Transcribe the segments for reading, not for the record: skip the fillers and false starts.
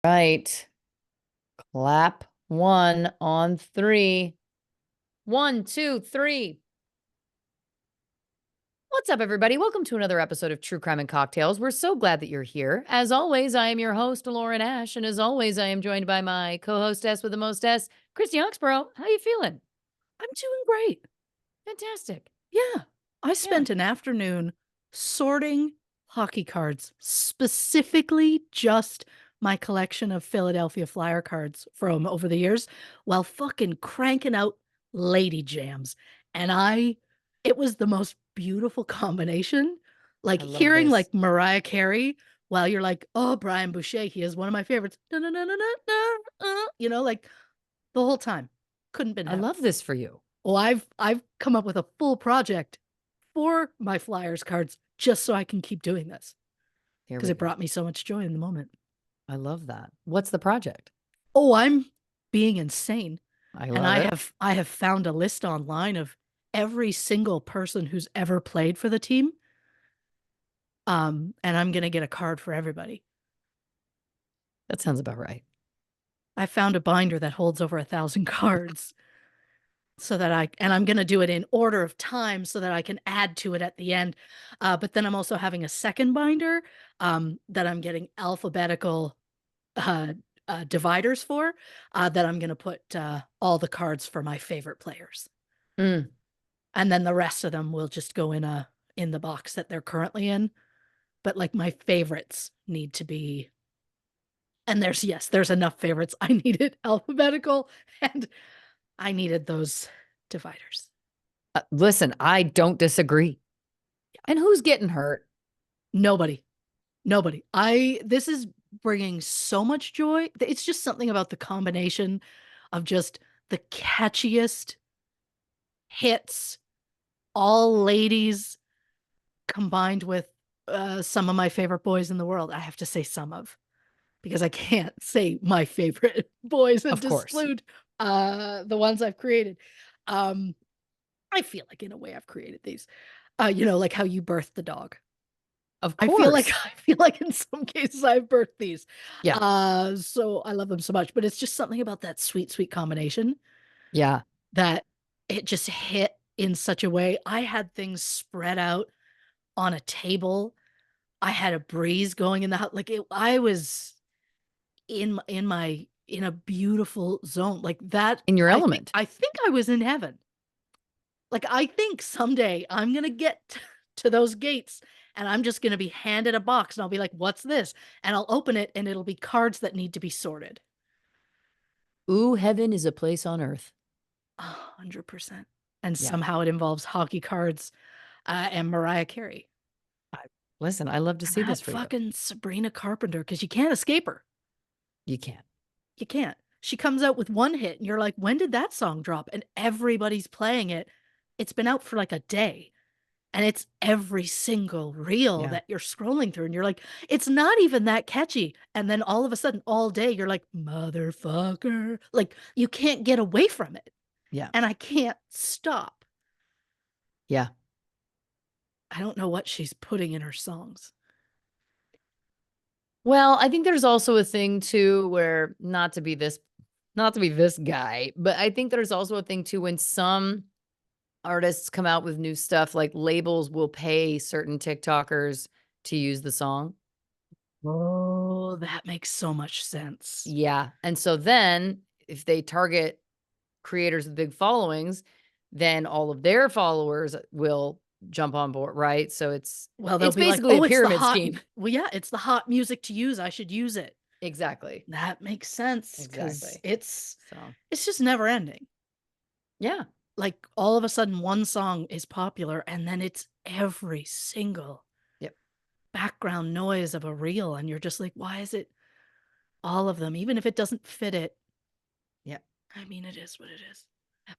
Right. Clap one on three. 1, 2, 3. What's up, everybody? Welcome to another episode of True Crime and Cocktails. We're so glad that you're here. As always, I am your host, Lauren Ash, and as always, I am joined by my co-hostess with the mostess, Christy Oxborrow. How you feeling? I'm doing great. Fantastic. Yeah. I Yeah. spent an afternoon sorting hockey cards, specifically just my collection of Philadelphia Flyer cards from over the years, while fucking cranking out lady jams. And it was the most beautiful combination. Like I love hearing this. like Mariah Carey while you're like, oh, Brian Boucher, he is one of my favorites. No, no, no, no, no, no. Like the whole time. Couldn't been I better. love this for you. Well, I've come up with a full project for my Flyers cards just so I can keep doing this Here because we it go. brought me so much joy in the moment. I love that. What's the project? Oh, I'm being insane. I And love it. I have found a list online of every single person who's ever played for the team. And I'm gonna get a card for everybody. That sounds about right. I found a binder that holds over 1,000 cards so that I'm going to do it in order of time so that I can add to it at the end. But then I'm also having a second binder that I'm getting alphabetical uh, dividers for that I'm going to put all the cards for my favorite players. Mm. And then the rest of them will just go in the box that they're currently in. But like my favorites need to be, and there's enough favorites. I needed alphabetical and I needed those dividers. Listen, I don't disagree. And who's getting hurt? Nobody. This is bringing so much joy. It's just something about the combination of just the catchiest hits, all ladies, combined with some of my favorite boys in the world. I have to say some of, because I can't say my favorite boys and Of course. exclude the ones I've created. I feel like in a way I've created these. Like how you birthed the dog. Of I feel like course. I feel like in some cases I've birthed these. Yeah. So I love them so much, but it's just something about that sweet, sweet combination Yeah. that it just hit in such a way. I had things spread out on a table. I had a breeze going in the house. I was in a beautiful zone like that. In your I think element. I think I was in heaven. Like I think someday I'm gonna get to those gates and I'm just gonna be handed a box and I'll be like, "What's this?" And I'll open it and it'll be cards that need to be sorted. Ooh, heaven is a place on earth. 100%. And Yeah. somehow it involves hockey cards and Mariah Carey I, listen, I love to and see this that for you. fucking Sabrina Carpenter because you can't escape her. You can't. You can't. She comes out with one hit and you're like, "When did that song drop?" And everybody's playing it. It's been out for like a day. And it's every single reel Yeah. that you're scrolling through and you're like, it's not even that catchy. And then all of a sudden all day you're like, motherfucker, like you can't get away from it. Yeah. And I can't stop. Yeah. I don't know what she's putting in her songs. Well, I think there's also a thing too where not to be this guy, but I think there's also a thing too when some artists come out with new stuff, like labels will pay certain TikTokers to use the song. Oh, that makes so much sense. Yeah. And so then if they target creators with big followings, then all of their followers will jump on board, right? So Well, they'll it's be like, basically a oh, it's the pyramid hot. scheme. Well, yeah, it's the hot music to use. I should use it. Exactly. That makes sense because Exactly. it's So, it's just never ending. yeah. Like all of a sudden one song is popular and then it's every single Yep. background noise of a reel and you're just like, why is it all of them even if it doesn't fit it? Yeah. I mean, it is what it is.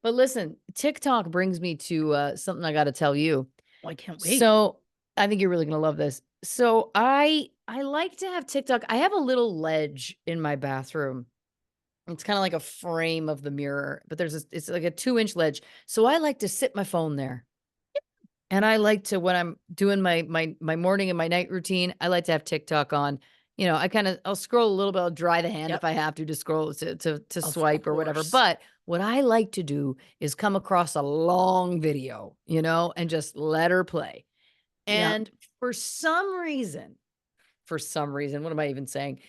But listen, TikTok brings me to something I got to tell you. Well, I can't wait. So I think you're really gonna love this. So I like to have TikTok. I have a little ledge in my bathroom. It's kind of like a frame of the mirror, but it's like a 2-inch ledge. So I like to sit my phone there. And I like to when I'm doing my morning and my night routine, I like to have TikTok on, I'll scroll a little bit, I'll dry the hand if Yep. I have to scroll to Of swipe or whatever. course. But what I like to do is come across a long video, and just let her play. Yep. And for some reason, what am I even saying?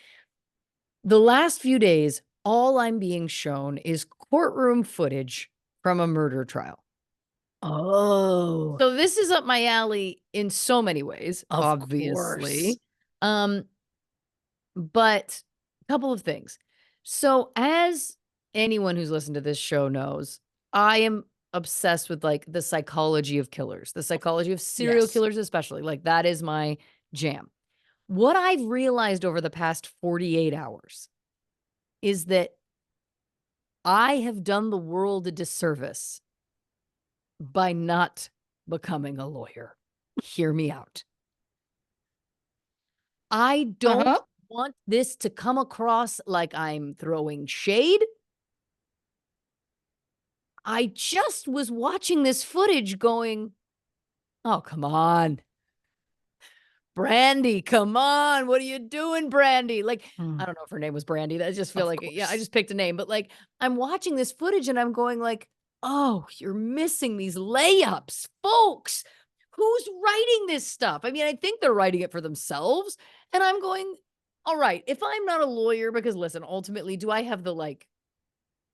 The last few days, all I'm being shown is courtroom footage from a murder trial. Oh, So this is up my alley in so many ways, of course. obviously. Um, but a couple of things. So as anyone who's listened to this show knows, I am obsessed with like the psychology of killers, the psychology of serial Yes. killers, especially. Like that is my jam. What I've realized over the past 48 hours is that I have done the world a disservice by not becoming a lawyer. Hear me out. I don't Uh-huh. want this to come across like I'm throwing shade. I just was watching this footage going, "Oh, come on. Brandy, come on. What are you doing, Brandy?" Like, Mm, I don't know if her name was Brandy. I just feel of like, yeah, I course. just picked a name, but like I'm watching this footage and I'm going like, "Oh, you're missing these layups, folks. Who's writing this stuff?" I mean, I think they're writing it for themselves, and I'm going, "All right, if I'm not a lawyer because listen, ultimately, do I have the like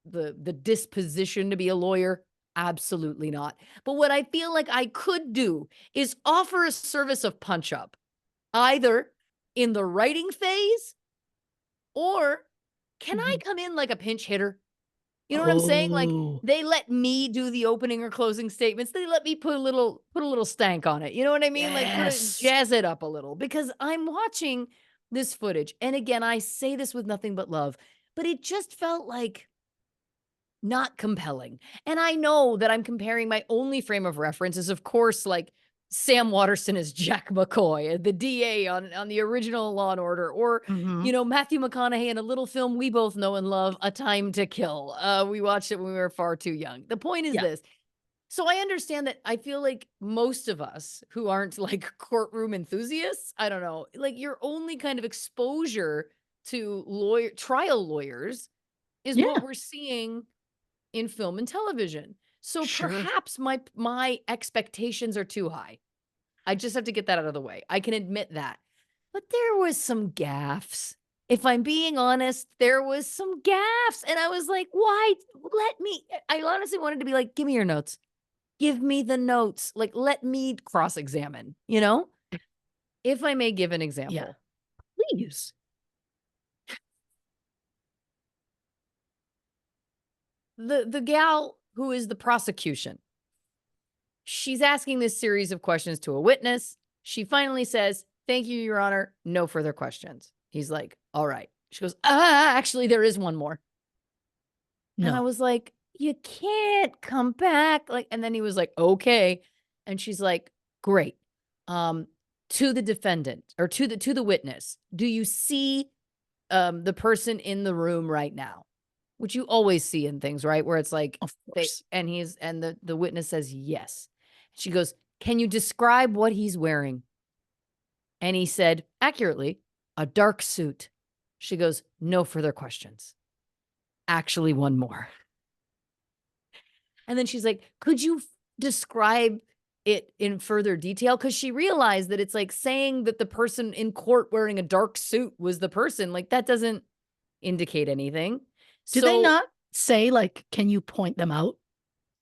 the disposition to be a lawyer? Absolutely not. But what I feel like I could do is offer a service of punch up, either in the writing phase or can I Mhm. come in like a pinch hitter? You know what I'm saying? Like Oh, they let me do the opening or closing statements. They let me put a little stank on it. You know what I mean? Like yes. jazz it up a little because I'm watching this footage. And again, I say this with nothing but love, but it just felt like not compelling. And I know that I'm comparing my only frame of reference is, of course, like Sam Waterston as Jack McCoy, the DA on the original Law and Order, or Mhm. Matthew McConaughey in a little film we both know and love, A Time to Kill. We watched it when we were far too young. The point is Yeah. this. So I understand that I feel like most of us who aren't like courtroom enthusiasts, I don't know, like your only kind of exposure to trial lawyers is what Yeah. we're seeing in film and television. So Sure. perhaps my expectations are too high. I just have to get that out of the way. I can admit that. But there was some gaffes. If I'm being honest, there was some gaffes and I was like, "Why let me?" I honestly wanted to be like, "Give me your notes. Give me the notes. Like let me cross-examine, you know?" If I may give an Yeah. example. Please. The gal who is the prosecution, she's asking this series of questions to a witness. She finally says, "Thank you, Your Honor. No further questions." He's like, "All right." She goes, actually, there is one more." And I No. was like, "You can't come back." Like, and then he was like, "Okay." And she's like, "Great. Um, to the defendant or to the witness, do you see the person in the room right now?" Which you always see in things, right? Where it's like Of they course. and the witness says yes. She goes, "Can you describe what he's wearing?" And he said, accurately, "A dark suit." She goes, "No further questions. Actually, one more." And then she's like, "Could you describe it in further detail?" Because she realized that it's like saying that the person in court wearing a dark suit was the person. Like that doesn't indicate anything. Do they So not say, like, can you point them out?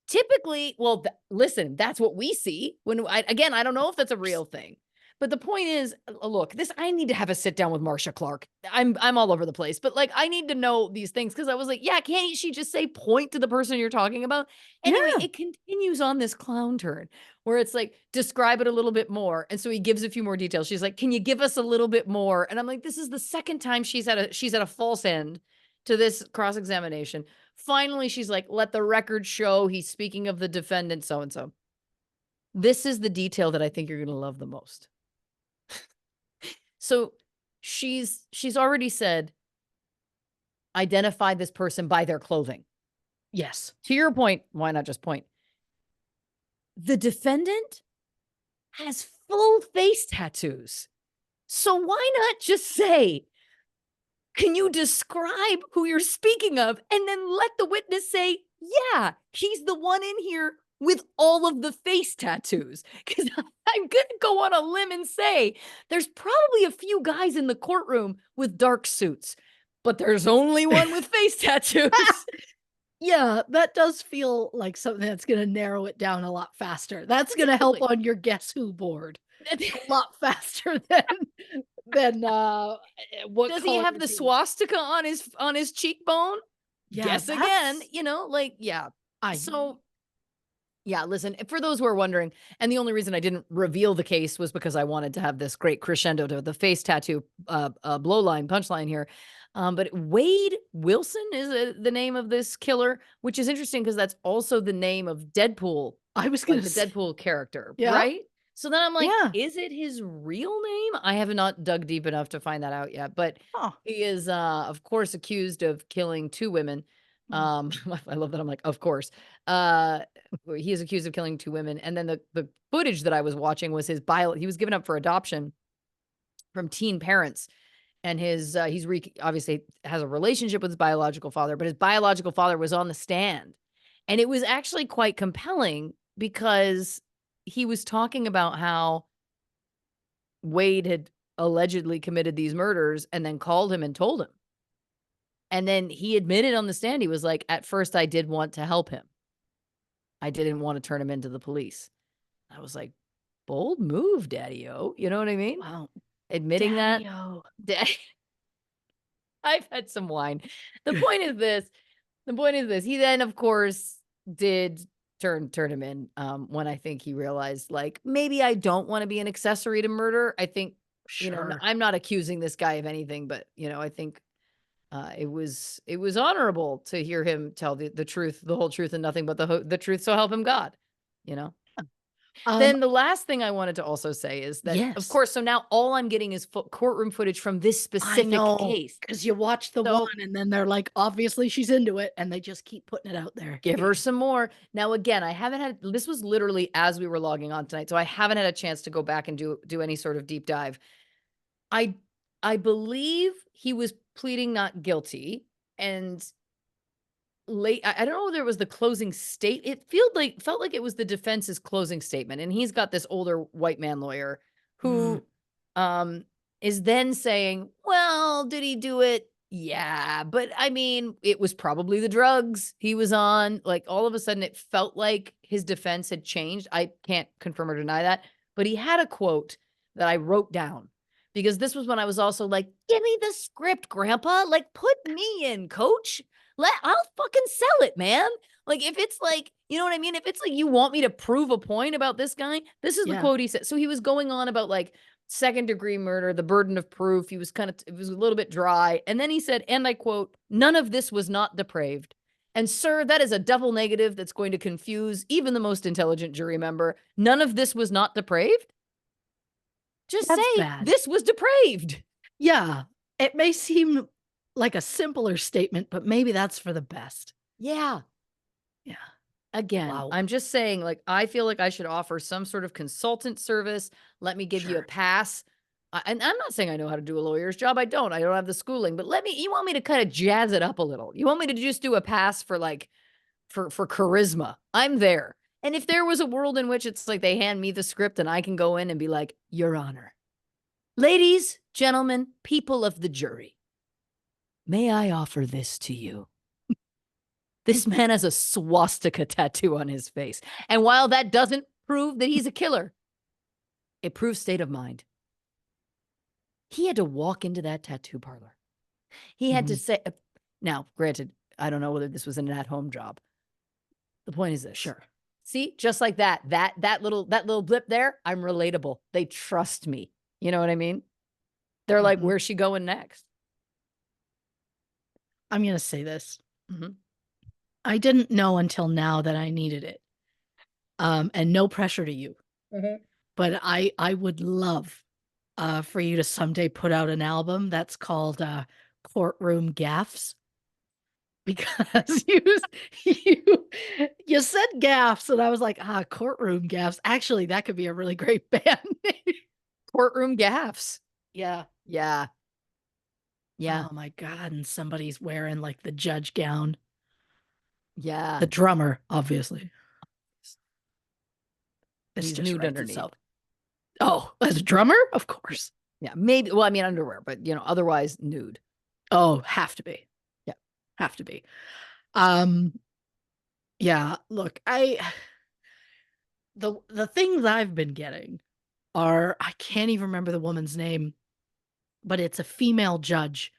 typically, well, listen, that's what we see when I don't know if that's a Course. real thing. But the point is, look, this I need to have a sit down with Marsha Clark. I'm all over the place, but like I need to know these things because I was like, yeah, can't she just say point to the person you're talking about? Anyway, Yeah. it continues on this clown turn where it's like describe it a little bit more, and so he gives a few more details. She's like, "Can you give us a little bit more?" And I'm like, this is the second time she's at a false end to this cross examination. Finally, she's like, "Let the record show he's speaking of the defendant so and so." This is the detail that I think you're gonna love the most. So, she's already said, "Identify this person by their clothing." Yes. To your point, why not just point? The defendant has full face tattoos. So why not just say, can you describe who you're speaking of? And then let the witness say, yeah, he's the one in here with all of the face tattoos. Because I'm going to go on a limb and say there's probably a few guys in the courtroom with dark suits, but there's only one with face tattoos. Yeah, that does feel like something that's gonna narrow it down a lot faster. That's gonna help Exactly. on your guess who board a lot faster than what Does he color have the is he? swastika on his cheekbone? Yeah, Guess again, that's like, yeah. I So yeah, listen, for those who are wondering, and the only reason I didn't reveal the case was because I wanted to have this great crescendo to the face tattoo blow line, punchline here. But Wade Wilson is the name of this killer, which is interesting because that's also the name of Deadpool, I was like gonna the say, Deadpool character, yeah, right? So then I'm like, yeah. is it his real name? I have not dug deep enough to find that out yet, but Huh. he is, of course, accused of killing two women. Mm. I love that. I'm like, of course. Uh, he is accused of killing two women, and then the footage that I was watching was he was given up for adoption from teen parents, and obviously has a relationship with his biological father, but his biological father was on the stand, and it was actually quite compelling because he was talking about how Wade had allegedly committed these murders and then called him and told him. And then he admitted on the stand, he was like, "At first, I did want to help him. I didn't want to turn him into the police." I was like, "Bold move, daddy-o." You know what I mean? Wow. Admitting that. Daddy-o. Da I've had some wine. The point is this he then, of course, did turn him in, when I think he realized, like, maybe I don't wanna be an accessory to murder. I think, Sure. I'm not accusing this guy of anything, but, I think, it was honorable to hear him tell the truth, the whole truth, and nothing but the truth, so help him God, you know? Um, Then the last thing I wanted to also say is that, of yes. course, so now all I'm getting is courtroom footage from this I specific know, case. because you watch the one So and then they're like, obviously she's into it, and they just keep putting it out there. give her some more. Now, again, I haven't had this was literally as we were logging on tonight, so I haven't had a chance to go back and do any sort of deep dive. I I believe he was pleading not guilty, and I don't know whether it was the closing state. It felt like it was the defense's closing statement, and he's got this older white man lawyer Mm, who, um, is then saying, "Well, did he do it? Yeah, but I mean, it was probably the drugs he was on." Like, all of a sudden, it felt like his defense had changed. I can't confirm or deny that, but he had a quote that I wrote down because this was when I was also like, "Give me the script, grandpa. Like, put me in, coach." I'll fucking sell it, man. Like, if it's like, you know what I mean? If it's like you want me to prove a point about this guy, this is the yeah. quote he said. So he was going on about like second degree murder, the burden of proof. He was it was a little bit dry. And then he said, and I quote, "None of this was not depraved. And sir, that is a double negative that's going to confuse even the most intelligent jury member. None of this was not depraved. Just That's say bad. this was depraved." Yeah, it may seem like a simpler statement, but maybe that's for the best. Yeah. Yeah. Again, Wow. I'm just saying, like, I feel like I should offer some sort of consultant service. Let me give you a Sure. pass. And I'm not saying I know how to do a lawyer's job. I don't. I don't have the schooling, but you want me to kind of jazz it up a little. You want me to just do a pass for like for charisma. I'm there. And if there was a world in which it's like they hand me the script and I can go in and be like, "Your Honor, ladies, gentlemen, people of the jury, may I offer this to you?" This man has a swastika tattoo on his face. And while that doesn't prove that he's a killer, it proves state of mind. He had to walk into that tattoo parlor. He had to Mhm. say, now, granted, I don't know whether this was an at-home job. The point is this. Sure. See, just like that little blip there, I'm relatable. They trust me. You know what I mean? They're like, Mhm. "Where's she going next?" I'm gonna say this. Mhm. I didn't know until now that I needed it. And no pressure to you, Mhm. but I would love, for you to someday put out an album that's called, Courtroom Gaffes, because you you said gaffes, and I was like, "Ah, courtroom gaffes." Actually, that could be a really great band name. Courtroom gaffes. Yeah. Yeah. Yeah. Oh my god, and somebody's wearing, like, the judge gown. Yeah. The drummer, obviously. This He's just nude writes underneath. itself. Oh, as a drummer? Of course. Yeah. Maybe, well, I mean, underwear, but, otherwise nude. Oh, have to be. Yeah. Have to be. Um, yeah, look, the things I've been getting are I can't even remember the woman's name, but it's a female judge.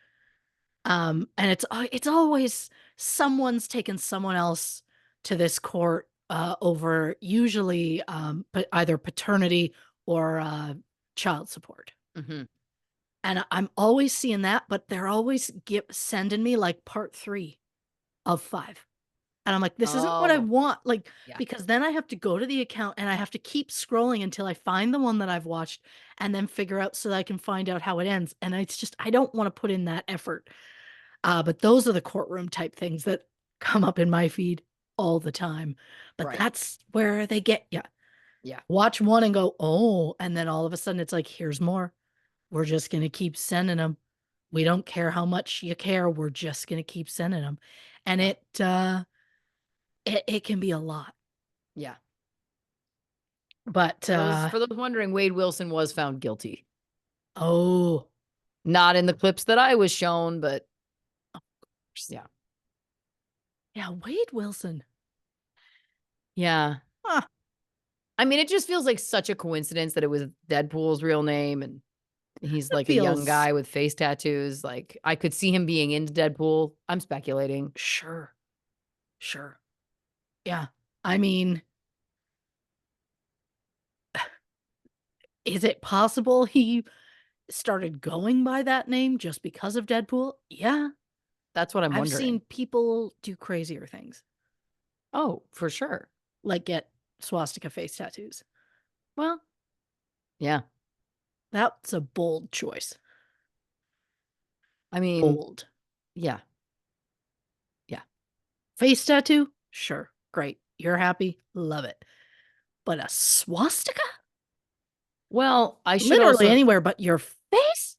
And it's always someone's taken someone else to this court over usually either paternity or child support. Hmm. And I'm always seeing that, but they're always sending me like part 3 of 5. And I'm like, this isn't what I Oh, want. Like, yeah. because then I have to go to the account and I have to keep scrolling until I find the one that I've watched and then figure out so that I can find out how it ends. And it's just, I don't want to put in that effort. But those are the courtroom type things that come up in my feed all the time. But Right. that's where they get you. Yeah. Watch one and go, oh, and then all of a sudden it's like, here's more. We're just going to keep sending them. We don't care how much you care. We're just going to keep sending them. And Yeah. it can be a lot. Yeah. But For those wondering, Wade Wilson was found guilty. oh, Not in the clips that I was shown, but yeah. yeah, Wade Wilson. Yeah. Huh, I mean, it just feels like such a coincidence that it was Deadpool's real name and he's it like a young feels guy with face tattoos. Like I could see him being into Deadpool. I'm speculating. sure. Sure. Yeah. I mean, is it possible he started going by that name just because of Deadpool? Yeah. That's what I'm I've seen wondering. people do crazier things, Oh, for sure. like get swastika face tattoos. Well, yeah. That's a bold choice. I mean, Bold. yeah. Yeah. Face tattoo? Sure. Great. You're happy? Love it. But a swastika? Well, I should Literally also anywhere but your face?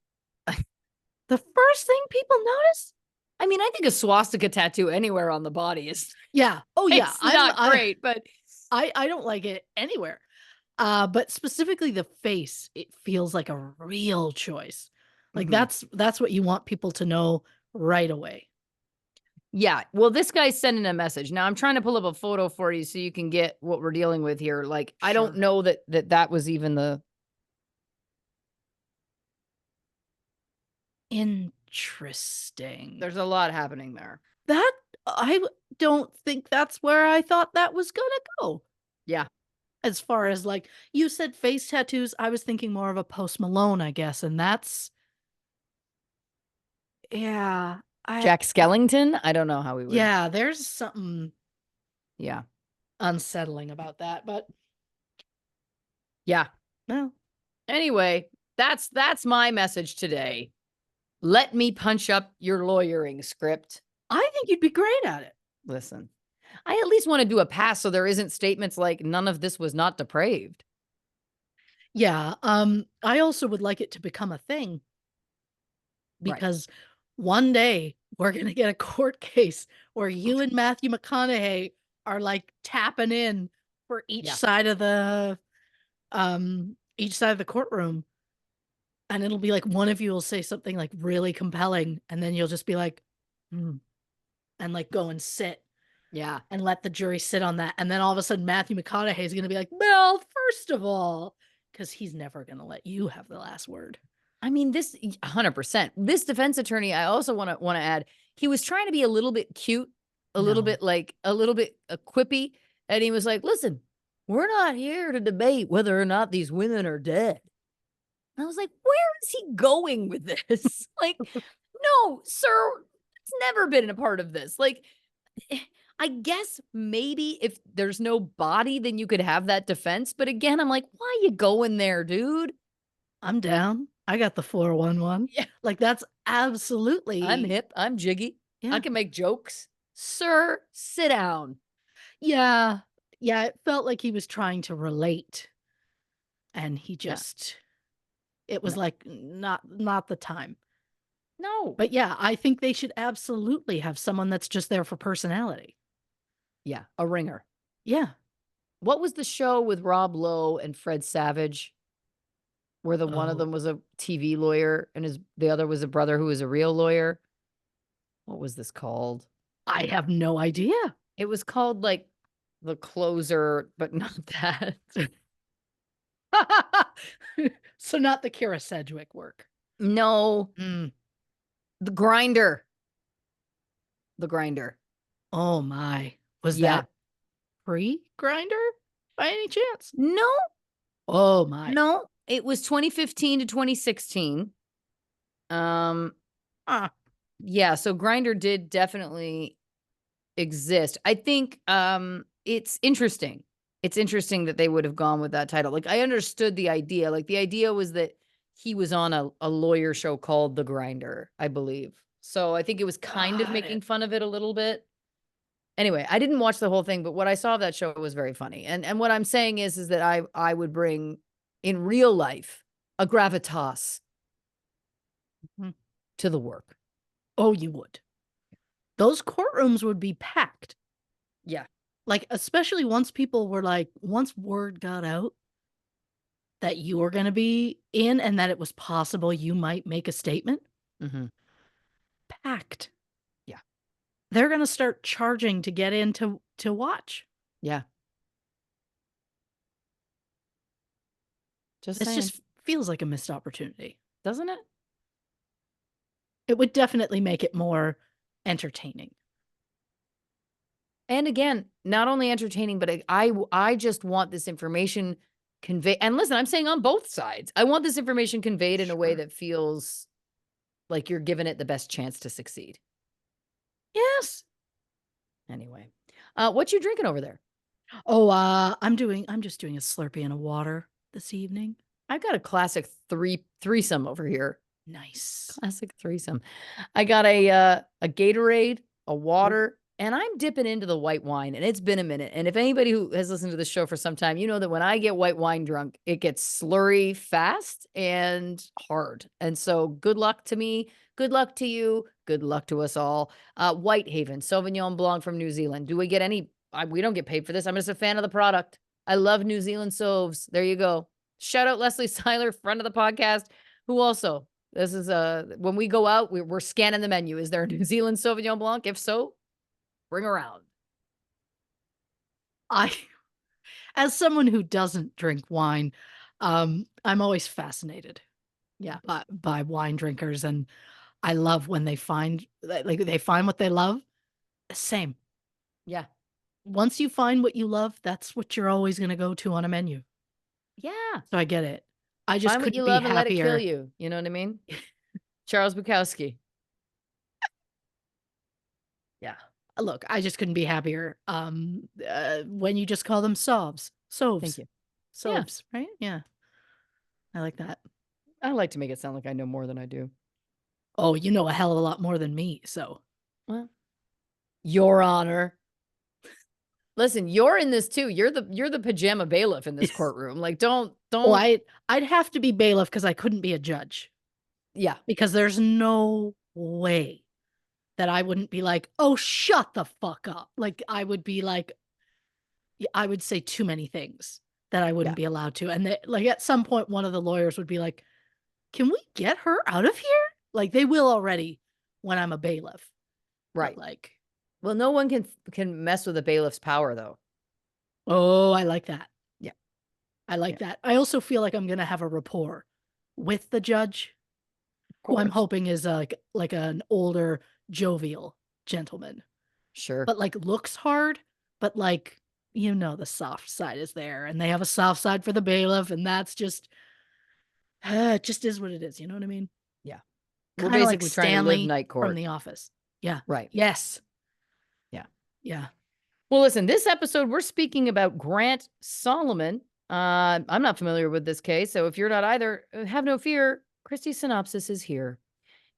The first thing people notice? I mean, I think a swastika tattoo anywhere on the body is Yeah. Oh yeah. it's not great, but I don't like it anywhere. But specifically the face, it feels like a real choice. Like mhm. that's what you want people to know right away. Yeah. Well, this guy's sending a message. Now I'm trying to pull up a photo for you so you can get what we're dealing with here. Like, I don't Sure. know that was even Interesting. there's a lot happening there. That don't think that's where I thought that was gonna go. Yeah. As far as like you said face tattoos, I was thinking more of a Post Malone, I guess, and that's yeah, I Jack Skellington? I don't know how we would. yeah, there's something Yeah. unsettling about that, but Yeah. no. Anyway, that's my message today. Let me punch up your lawyering script. I think you'd be great at it. Listen, I at least want to do a pass so there isn't statements like none of this was not depraved. Yeah, I also would like it to become a thing Right. because one day we're gonna get a court case where you and Matthew McConaughey are like tapping in for Yeah. each side of the courtroom. And it'll be like one of you will say something like really compelling, and then you'll just be like, "Hmm," and like go and sit Yeah. and let the jury sit on that. And then all of a sudden Matthew McConaughey is gonna be like, well, first of all, because he's never gonna let you have the last word. I mean, 100%. This defense attorney, I also wanna add, he was trying to be a little bit cute, a little No. bit like a little bit quippy, and he was like, "Listen, we're not here to debate whether or not these women are dead." And I was like, "Where is he going with this?" Like, "No, sir, it's never been a part of this." Like, eh, I guess maybe if there's no body, then you could have that defense, but again, I'm like, "Why you going there, dude?" I'm down. I got the 411. Yeah. Like that's I'm absolutely hip, I'm jiggy, I yeah. can make jokes. Sir, sit down. Yeah. Yeah, it felt like he was trying to relate and he Yeah. just It was No. like not the time. No. But yeah, I think they should absolutely have someone that's just there for personality. Yeah, a ringer. Yeah. What was the show with Rob Lowe and Fred Savage where the one of Oh, them was a TV lawyer and the other was a brother who was a real lawyer? What was this called? I have no idea. It was called, like, The Closer, but not that. So not the Kira Sedgwick work. No, Mm. The Grinder. The Grinder. Oh my. Was Yeah. that pre-Grinder by any chance? No, Oh my. no, it was 2015 to 2016. Um, Ah, yeah, so Grinder did definitely exist. I think, it's interesting. It's interesting that they would have gone with that title. Like, I understood the idea. Like, the idea was that he was on a lawyer show called The Grinder, I believe. So, I think it was kind of got it. making fun of it a little bit. Anyway, I didn't watch the whole thing, but what I saw of that show was very funny. And what I'm saying is that I would bring, in real life, a gravitas Mhm. to the work. Oh, you would. Those courtrooms would be packed. Yeah. Like, especially once people were like, once word got out that you were going to be in and that it was possible you might make a statement, Mhm. packed. Yeah. They're going to start charging to get in to watch. Yeah. Just This saying. just feels like a missed opportunity. Doesn't it? It would definitely make it more entertaining. And again, not only entertaining, but I just want this information conveyed. And listen, I'm saying on both sides. I want this information conveyed in a way Sure. that feels like you're giving it the best chance to succeed. Yes. Anyway, what you drinking over there? Oh, I'm just doing a Slurpee and a water this evening. I've got a classic threesome over here. Nice. Classic threesome. I got a Gatorade, a Oh, water, and I'm dipping into the white wine, and it's been a minute. And if anybody who has listened to the show for some time, you know that when I get white wine drunk, it gets slurry fast and hard. And so good luck to me. Good luck to you. Good luck to us all. Whitehaven, Sauvignon Blanc from New Zealand. Do we get any? We don't get paid for this. I'm just a fan of the product. I love New Zealand Sauves. There you go. Shout out Leslie Seiler, friend of the podcast, who also this is when we go out, we're scanning the menu. Is there a New Zealand Sauvignon Blanc? If so, bring around. I as someone who doesn't drink wine, I'm always fascinated, Yeah. by wine drinkers, and I love when they find like they find what they love. Same. Yeah. Once you find what you love, that's what you're always going to go to on a menu. Yeah. So I get it. I just Find what you couldn't be love and let it kill happier. you. You know what I mean? Charles Bukowski. Yeah. Look, I just couldn't be happier. When you just call them Sovs, Thank Sovs, you. Yeah. Sovs, right? Yeah, I like that. I like to make it sound like I know more than I do. Oh, you know a hell of a lot more than me. So, Well, Your Honor. Listen, you're in this too. You're the pajama bailiff in this courtroom. Like, don't oh, don't. I'd have to be bailiff because I couldn't be a judge Yeah. because there's no way that I wouldn't be like, oh, shut the fuck up. Like I would be like, I would say too many things that I Yeah. wouldn't be allowed to. And like at some point, one of the lawyers would be like, can we get her out of here? Like they will already when I'm a bailiff. But Right. like, Well, no one can mess with a bailiff's power, though. oh, I like that. Yeah. I like Yeah. that. I also feel like I'm going to have a rapport with the judge, Of who I'm course. hoping is like an older, jovial gentleman, Sure. but like looks hard, but like, the soft side is there and they have a soft side for the bailiff. And that's just, it just is what it is. You know what I mean? Yeah. We're Kind of like basically trying to live Stanley night from court. The Office. Yeah. Right. Yes. Yeah. Yeah. Well, listen, this episode, we're speaking about Grant Solomon. I'm not familiar with this case, so if you're not either, have no fear. Christie's synopsis is here.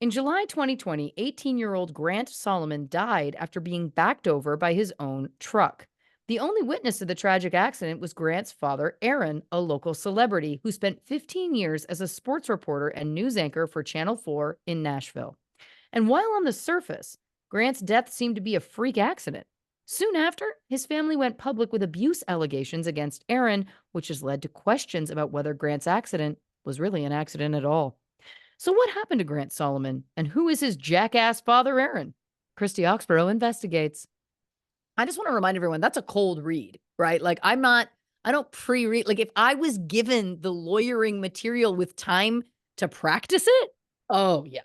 In July 2020, 18-year-old Grant Solomon died after being backed over by his own truck. The only witness to the tragic accident was Grant's father, Aaron, a local celebrity who spent 15 years as a sports reporter and news anchor for Channel 4 in Nashville. And while on the surface, Grant's death seemed to be a freak accident. Soon after, his family went public with abuse allegations against Aaron, which has led to questions about whether Grant's accident was really an accident at all. So, what happened to Grant Solomon, and who is his jackass father, Aaron? Christy Oxborrow investigates. I just want to remind everyone that's a cold read, right? Like, I don't pre read. Like, if I was given the lawyering material with time to practice it, oh, yeah.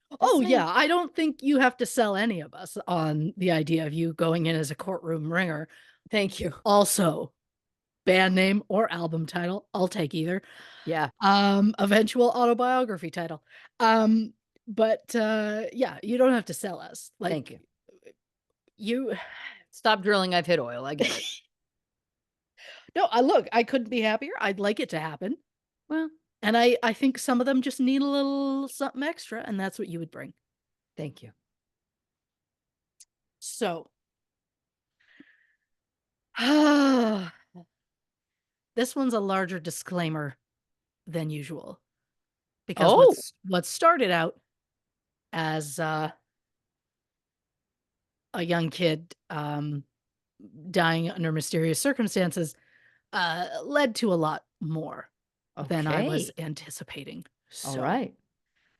This Oh, thing, yeah, I don't think you have to sell any of us on the idea of you going in as a courtroom ringer. thank you. Also, band name or album title, I'll take either. Yeah, Eventual autobiography title. Um, yeah, you don't have to sell us. thank you. You Stop drilling. I've hit oil. I get it. No, I look, I couldn't be happier. I'd like it to happen. Well, And I think some of them just need a little something extra, and that's what you would bring. thank you. So, this one's a larger disclaimer than usual because Oh, what started out as a young kid dying under mysterious circumstances led to a lot more than I was okay. anticipating. All So right.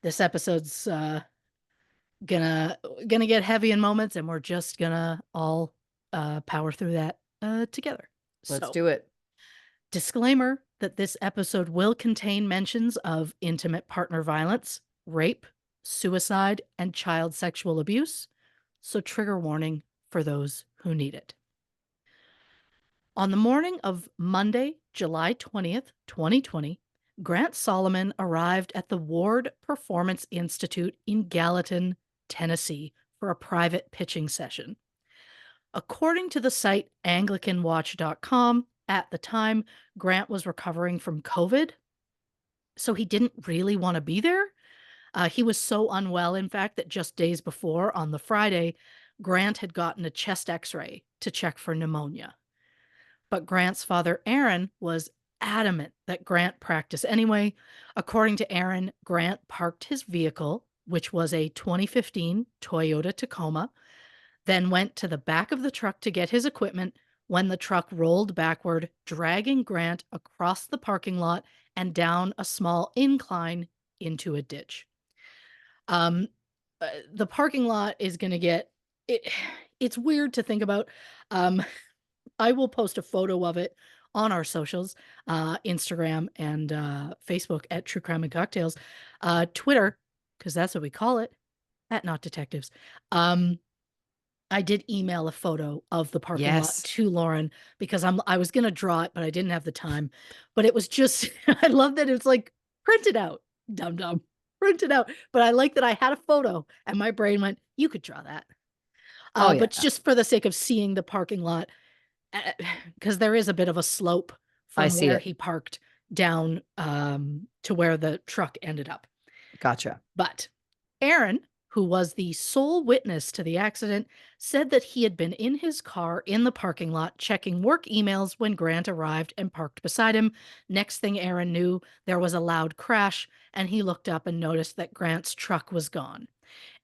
this episode's gonna get heavy in moments, and we're just gonna all power through that together. Let's So, do it. disclaimer that this episode will contain mentions of intimate partner violence, rape, suicide, and child sexual abuse. So, trigger warning for those who need it. On the morning of Monday, July 20th, 2020, Grant Solomon arrived at the Ward Performance Institute in Gallatin, Tennessee, for a private pitching session. According to the site AnglicanWatch.com, at the time, Grant was recovering from COVID, so he didn't really want to be there. He was so unwell, in fact, that just days before, on the Friday, Grant had gotten a chest x ray to check for pneumonia. But Grant's father, Aaron, was adamant that Grant practice anyway. According to Aaron, Grant parked his vehicle, which was a 2015 Toyota Tacoma, then went to the back of the truck to get his equipment when the truck rolled backward, dragging Grant across the parking lot and down a small incline into a ditch. Um, the parking lot is going to get it. It's weird to think about. Um, I will post a photo of it on our socials, Instagram and Facebook at True Crime and Cocktails, Twitter, because that's what we call it, at Not Detectives. I did email a photo of the parking lot Yes. to Lauren because I was gonna draw it, but I didn't have the time. But it was just I love that it's like printed out, dum dum, printed out. But I like that I had a photo, and my brain went, "You could draw that." Oh, yeah. But just for the sake of seeing the parking lot, because there is a bit of a slope I from see where it. he parked down to where the truck ended up. Gotcha. But Aaron, who was the sole witness to the accident, said that he had been in his car in the parking lot checking work emails when Grant arrived and parked beside him. Next thing Aaron knew, there was a loud crash, and he looked up and noticed that Grant's truck was gone.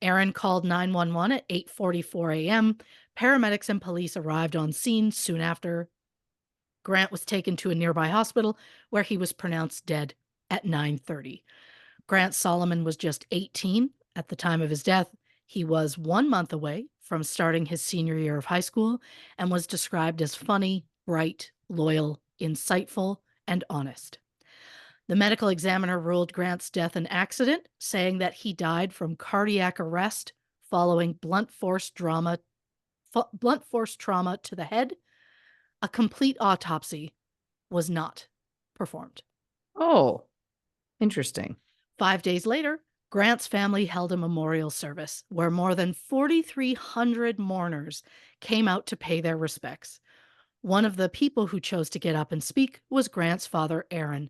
Aaron called 911 at 8:44 a.m. Paramedics and police arrived on scene soon after. Grant was taken to a nearby hospital where he was pronounced dead at 9:30. Grant Solomon was just 18 at the time of his death. He was 1 month away from starting his senior year of high school and was described as funny, bright, loyal, insightful, and honest. The medical examiner ruled Grant's death an accident, saying that he died from cardiac arrest following blunt force trauma to the head. A complete autopsy was not performed. Oh, interesting. 5 days later, Grant's family held a memorial service where more than 4,300 mourners came out to pay their respects. One of the people who chose to get up and speak was Grant's father, Aaron.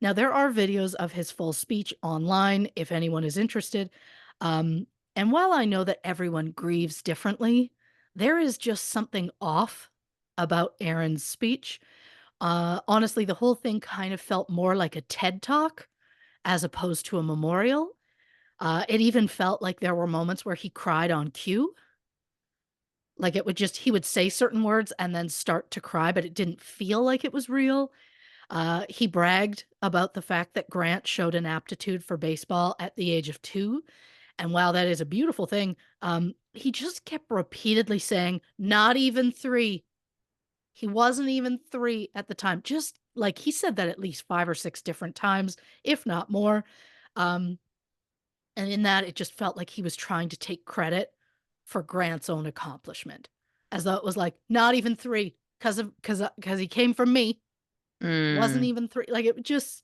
Now, there are videos of his full speech online if anyone is interested. And while I know that everyone grieves differently, There is just something off about Aaron's speech. Honestly, the whole thing kind of felt more like a TED Talk as opposed to a memorial. It even felt like there were moments where he cried on cue. Like it would just he would say certain words and then start to cry, but it didn't feel like it was real. He bragged about the fact that Grant showed an aptitude for baseball at the age of 2, and while that is a beautiful thing, he just kept repeatedly saying, "Not even 3." He wasn't even 3 at the time. Just like he said that at least 5 or 6 different times, if not more. Um, and in that, it just felt like he was trying to take credit for Grant's own accomplishment, as though it was like, "Not even 3, because he came from me." Wasn't Mm. even 3, like, it just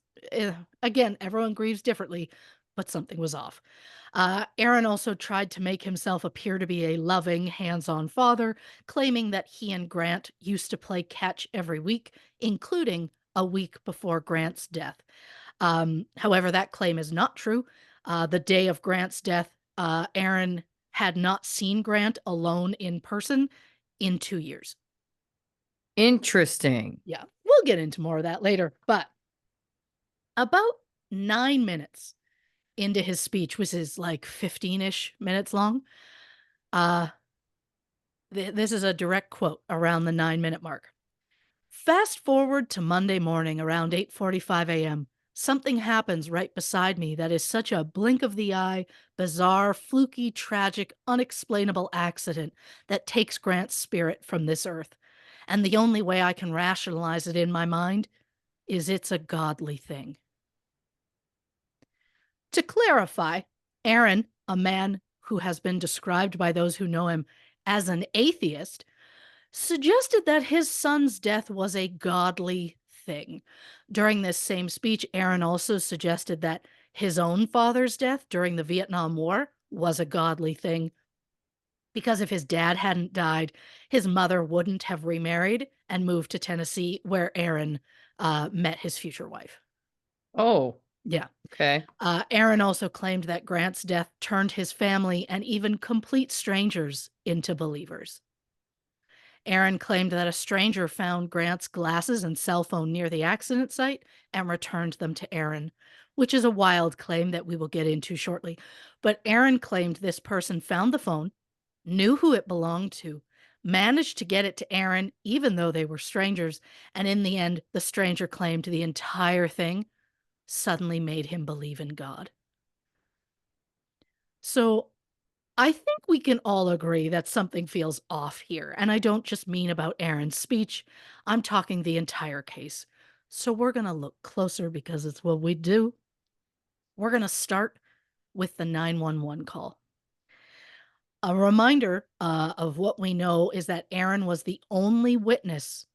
again, everyone grieves differently, but something was off. Aaron also tried to make himself appear to be a loving, hands-on father, claiming that he and Grant used to play catch every week, including a week before Grant's death. However, that claim is not true. The day of Grant's death, Aaron had not seen Grant alone in person in 2 years. Interesting. Yeah, we'll get into more of that later, but about 9 minutes into his speech, which is like 15-ish minutes long, uh, this is a direct quote around the 9-minute mark. "Fast forward to Monday morning around 8:45 a.m. Something happens right beside me that is such a blink of the eye, bizarre, fluky, tragic, unexplainable accident that takes Grant's spirit from this earth. And the only way I can rationalize it in my mind is it's a godly thing." To clarify, Aaron, a man who has been described by those who know him as an atheist, suggested that his son's death was a godly thing. During this same speech, Aaron also suggested that his own father's death during the Vietnam War was a godly thing because if his dad hadn't died, his mother wouldn't have remarried and moved to Tennessee, where Aaron met his future wife. Oh, Yeah. okay. Aaron also claimed that Grant's death turned his family and even complete strangers into believers. Aaron claimed that a stranger found Grant's glasses and cell phone near the accident site and returned them to Aaron, which is a wild claim that we will get into shortly. But Aaron claimed this person found the phone, knew who it belonged to, managed to get it to Aaron, even though they were strangers, and in the end, the stranger claimed the entire thing suddenly made him believe in God. So I think we can all agree that something feels off here, and I don't just mean about Aaron's speech, I'm talking the entire case. So we're going to look closer because it's what we do. We're going to start with the 911 call. A reminder of what we know is that Aaron was the only witness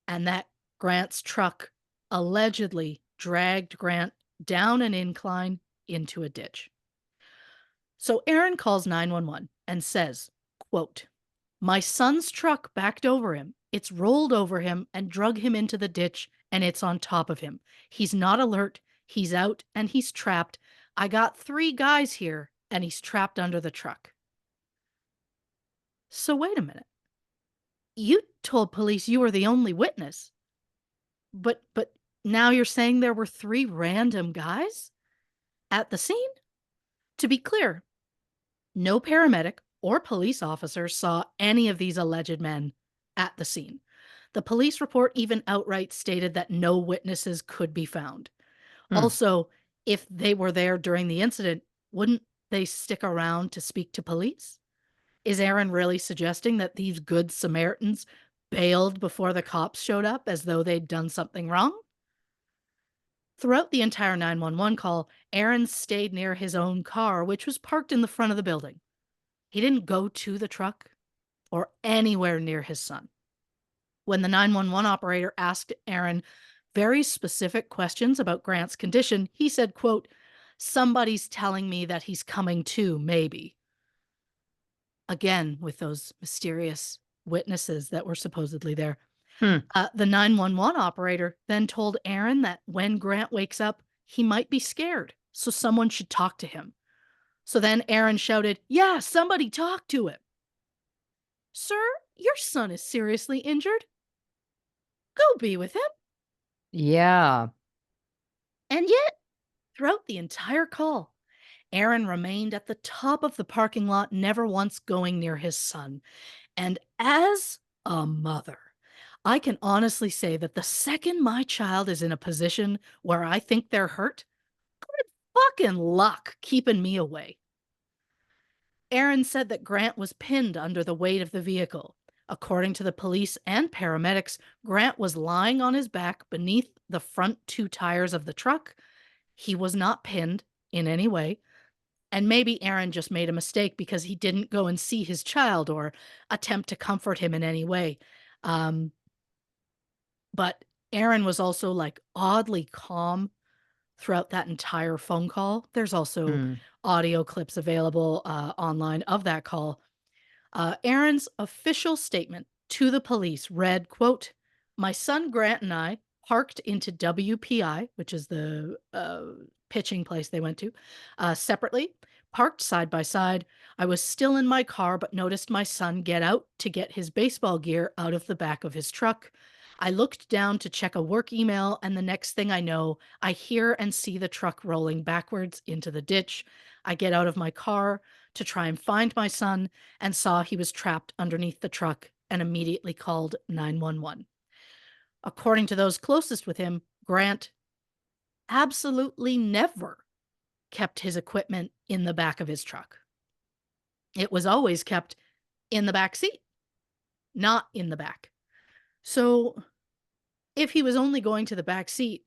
and that Grant's truck allegedly dragged Grant down an incline into a ditch. So Aaron calls 911 and says, quote, "My son's truck backed over him. It's rolled over him and drug him into the ditch, and it's on top of him. He's not alert. He's out and he's trapped. I got 3 guys here, and he's trapped under the truck." So wait a minute. You told police you were the only witness, but now you're saying there were 3 random guys at the scene? To be clear, no paramedic or police officer saw any of these alleged men at the scene. The police report even outright stated that no witnesses could be found. Hmm. Also, if they were there during the incident, wouldn't they stick around to speak to police? Is Aaron really suggesting that these good Samaritans bailed before the cops showed up as though they'd done something wrong? Throughout the entire 911 call, Aaron stayed near his own car, which was parked in the front of the building. He didn't go to the truck or anywhere near his son. When the 911 operator asked Aaron very specific questions about Grant's condition, he said, quote, "Somebody's telling me that he's coming to, maybe." Again, with those mysterious witnesses that were supposedly there. Hmm. The 911 operator then told Aaron that when Grant wakes up, he might be scared, so someone should talk to him. So then Aaron shouted, "Yeah, somebody talk to him." Sir, your son is seriously injured. Go be with him. Yeah. And yet, throughout the entire call, Aaron remained at the top of the parking lot, never once going near his son. And as a mother, I can honestly say that the second my child is in a position where I think they're hurt, good fucking luck keeping me away. Aaron said that Grant was pinned under the weight of the vehicle. According to the police and paramedics, Grant was lying on his back beneath the front two tires of the truck. He was not pinned in any way. And maybe Aaron just made a mistake because he didn't go and see his child or attempt to comfort him in any way. Um, but Aaron was also like oddly calm throughout that entire phone call. There's also Mm. audio clips available online of that call. Aaron's official statement to the police read, quote, "My son Grant and I parked into WPI, which is the pitching place they went to, separately, parked side by side. I was still in my car, but noticed my son get out to get his baseball gear out of the back of his truck. I looked down to check a work email, and the next thing I know, I hear and see the truck rolling backwards into the ditch. I get out of my car to try and find my son and saw he was trapped underneath the truck and immediately called 911. According to those closest with him, Grant absolutely never kept his equipment in the back of his truck. It was always kept in the back seat, not in the back. So if he was only going to the back seat,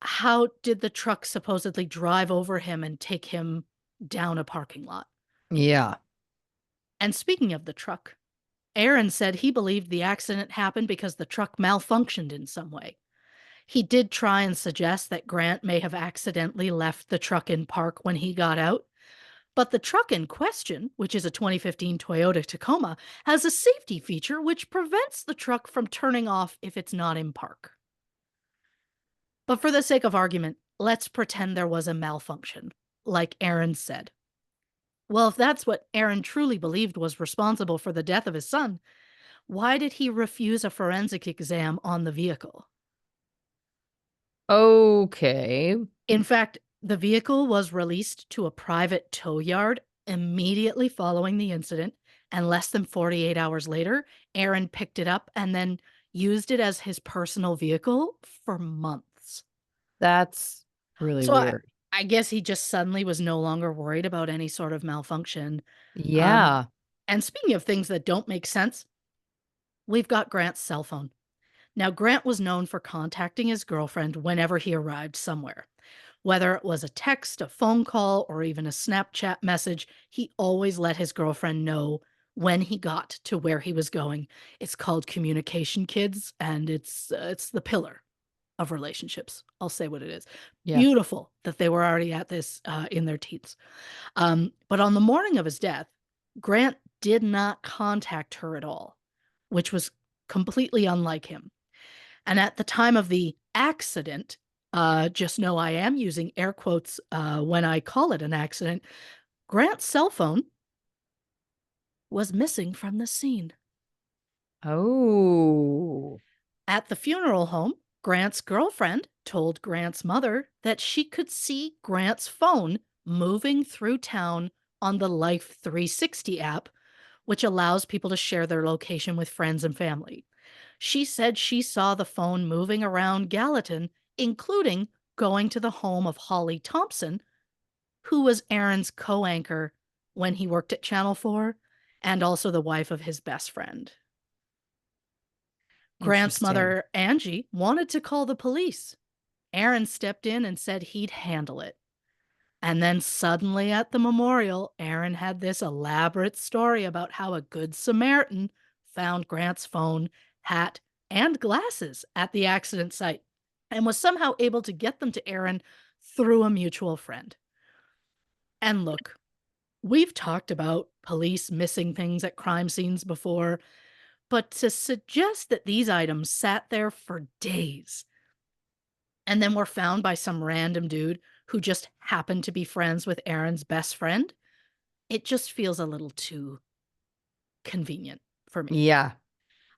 how did the truck supposedly drive over him and take him down a parking lot? Yeah. And speaking of the truck, Aaron said he believed the accident happened because the truck malfunctioned in some way. He did try and suggest that Grant may have accidentally left the truck in park when he got out, but the truck in question, which is a 2015 Toyota Tacoma, has a safety feature which prevents the truck from turning off if it's not in park. But for the sake of argument, let's pretend there was a malfunction, like Aaron said. Well, if that's what Aaron truly believed was responsible for the death of his son, why did he refuse a forensic exam on the vehicle? Okay. In fact, the vehicle was released to a private tow yard immediately following the incident, and less than 48 hours later, Aaron picked it up and then used it as his personal vehicle for months. That's really So weird. I guess he just suddenly was no longer worried about any sort of malfunction. Um, Yeah. and speaking of things that don't make sense, we've got Grant's cell phone. Now, Grant was known for contacting his girlfriend whenever he arrived somewhere. Whether it was a text, a phone call, or even a Snapchat message, he always let his girlfriend know when he got to where he was going. It's called communication, kids, and it's the pillar of relationships. I'll say what it is. Yeah. Beautiful that they were already at this in their teens. But on the morning of his death, Grant did not contact her at all, which was completely unlike him. And at the time of the accident, just know I am using air quotes when I call it an accident, Grant's cell phone was missing from the scene. Oh. At the funeral home, Grant's girlfriend told Grant's mother that she could see Grant's phone moving through town on the Life 360 app, which allows people to share their location with friends and family. She said she saw the phone moving around Gallatin, including going to the home of Holly Thompson, who was Aaron's co anchor when he worked at Channel 4 and also the wife of his best friend. Grant's Interesting. mother, Angie, wanted to call the police. Aaron stepped in and said he'd handle it. And then suddenly at the memorial, Aaron had this elaborate story about how a good Samaritan found Grant's phone, hat, and glasses at the accident site and was somehow able to get them to Aaron through a mutual friend. And look, we've talked about police missing things at crime scenes before, but to suggest that these items sat there for days and then were found by some random dude who just happened to be friends with Aaron's best friend, it just feels a little too convenient for me, Yeah.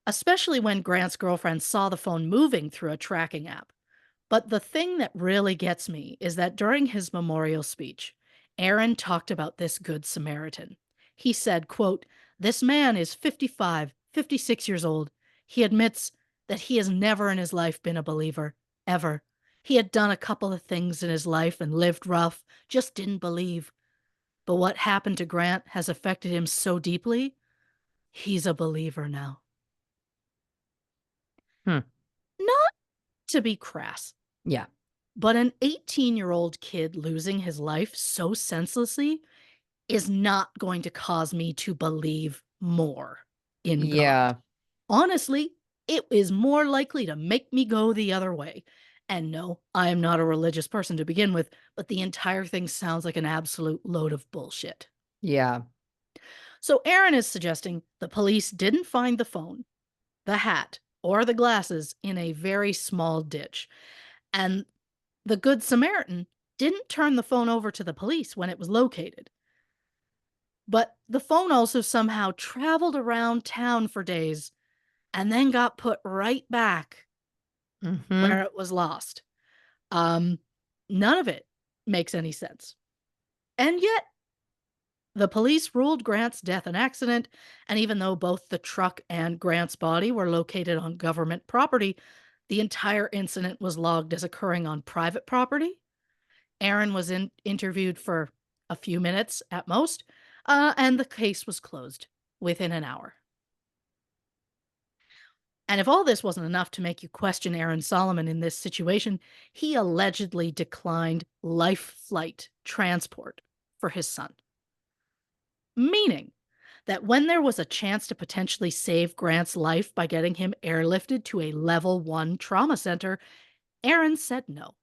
especially when Grant's girlfriend saw the phone moving through a tracking app. But the thing that really gets me is that during his memorial speech, Aaron talked about this Good Samaritan. He said, quote, "This man is 55, 56 years old. He admits that he has never in his life been a believer, ever. He had done a couple of things in his life and lived rough, just didn't believe. But what happened to Grant has affected him so deeply, he's a believer now." Hmm. Not to be crass, Yeah. but an 18-year-old kid losing his life so senselessly is not going to cause me to believe more in God. Yeah. Honestly, it is more likely to make me go the other way. And no, I am not a religious person to begin with, but the entire thing sounds like an absolute load of bullshit. Yeah. So Aaron is suggesting the police didn't find the phone, the hat, or the glasses in a very small ditch. And the Good Samaritan didn't turn the phone over to the police when it was located. But the phone also somehow traveled around town for days and then got put right back Mhm. where it was lost. Um, None of it makes any sense. And yet, the police ruled Grant's death an accident, and even though both the truck and Grant's body were located on government property, the entire incident was logged as occurring on private property. Aaron was interviewed for a few minutes at most, and the case was closed within an hour. And if all this wasn't enough to make you question Aaron Solomon in this situation, he allegedly declined life flight transport for his son. Meaning that when there was a chance to potentially save Grant's life by getting him airlifted to a level 1 trauma center, Aaron said no.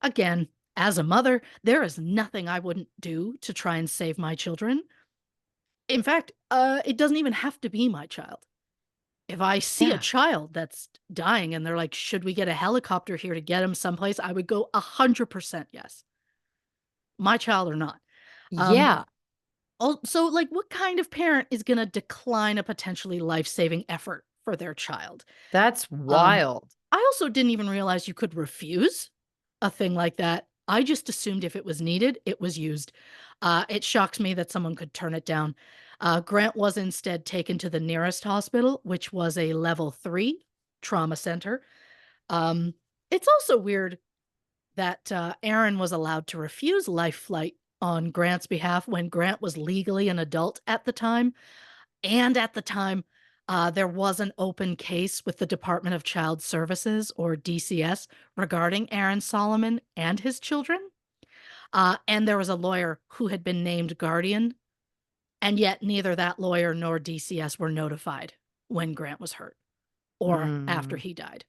Again, as a mother, there is nothing I wouldn't do to try and save my children. In fact, it doesn't even have to be my child. If I see a Yeah. child that's dying and they're like, "Should we get a helicopter here to get him someplace?" I would go 100% yes. My child or not. Um, Yeah. So, like, what kind of parent is gonna decline a potentially life-saving effort for their child? That's Um, wild. I also didn't even realize you could refuse a thing like that. I just assumed if it was needed, it was used. It shocks me that someone could turn it down. Grant was instead taken to the nearest hospital, which was a level 3 trauma center. Um, it's also weird that Aaron was allowed to refuse life flight on Grant's behalf when Grant was legally an adult at the time. And at the time, there was an open case with the Department of Child Services, or DCS, regarding Aaron Solomon and his children. And there was a lawyer who had been named guardian, and yet neither that lawyer nor DCS were notified when Grant was hurt or after Mm. he died.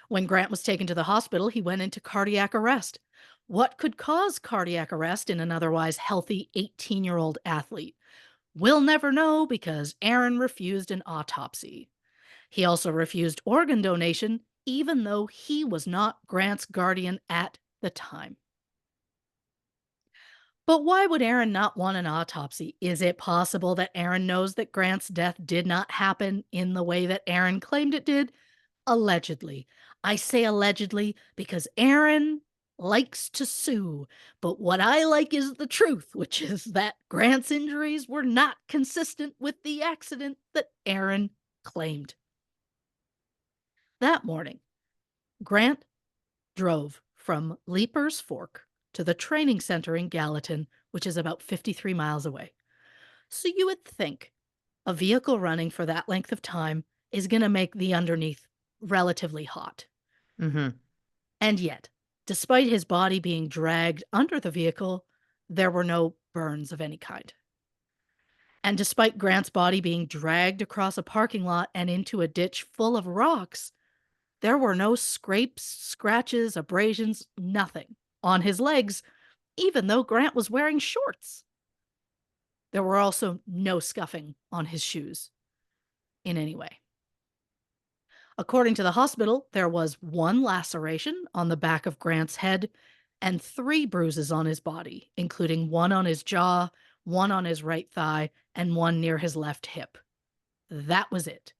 When Grant was taken to the hospital, he went into cardiac arrest. What could cause cardiac arrest in an otherwise healthy 18-year-old athlete? We'll never know because Aaron refused an autopsy. He also refused organ donation, even though he was not Grant's guardian at the time. But why would Aaron not want an autopsy? Is it possible that Aaron knows that Grant's death did not happen in the way that Aaron claimed it did? Allegedly. I say allegedly because Aaron likes to sue, but what I like is the truth, which is that Grant's injuries were not consistent with the accident that Aaron claimed. That morning, Grant drove from Leaper's Fork to the training center in Gallatin, which is about 53 miles away. So you would think a vehicle running for that length of time is going to make the underneath relatively hot. Mhm. And yet, despite his body being dragged under the vehicle, there were no burns of any kind. And despite Grant's body being dragged across a parking lot and into a ditch full of rocks, there were no scrapes, scratches, abrasions, nothing on his legs, even though Grant was wearing shorts. There were also no scuffing on his shoes in any way. According to the hospital, there was one laceration on the back of Grant's head and 3 bruises on his body, including one on his jaw, one on his right thigh, and one near his left hip. That was it.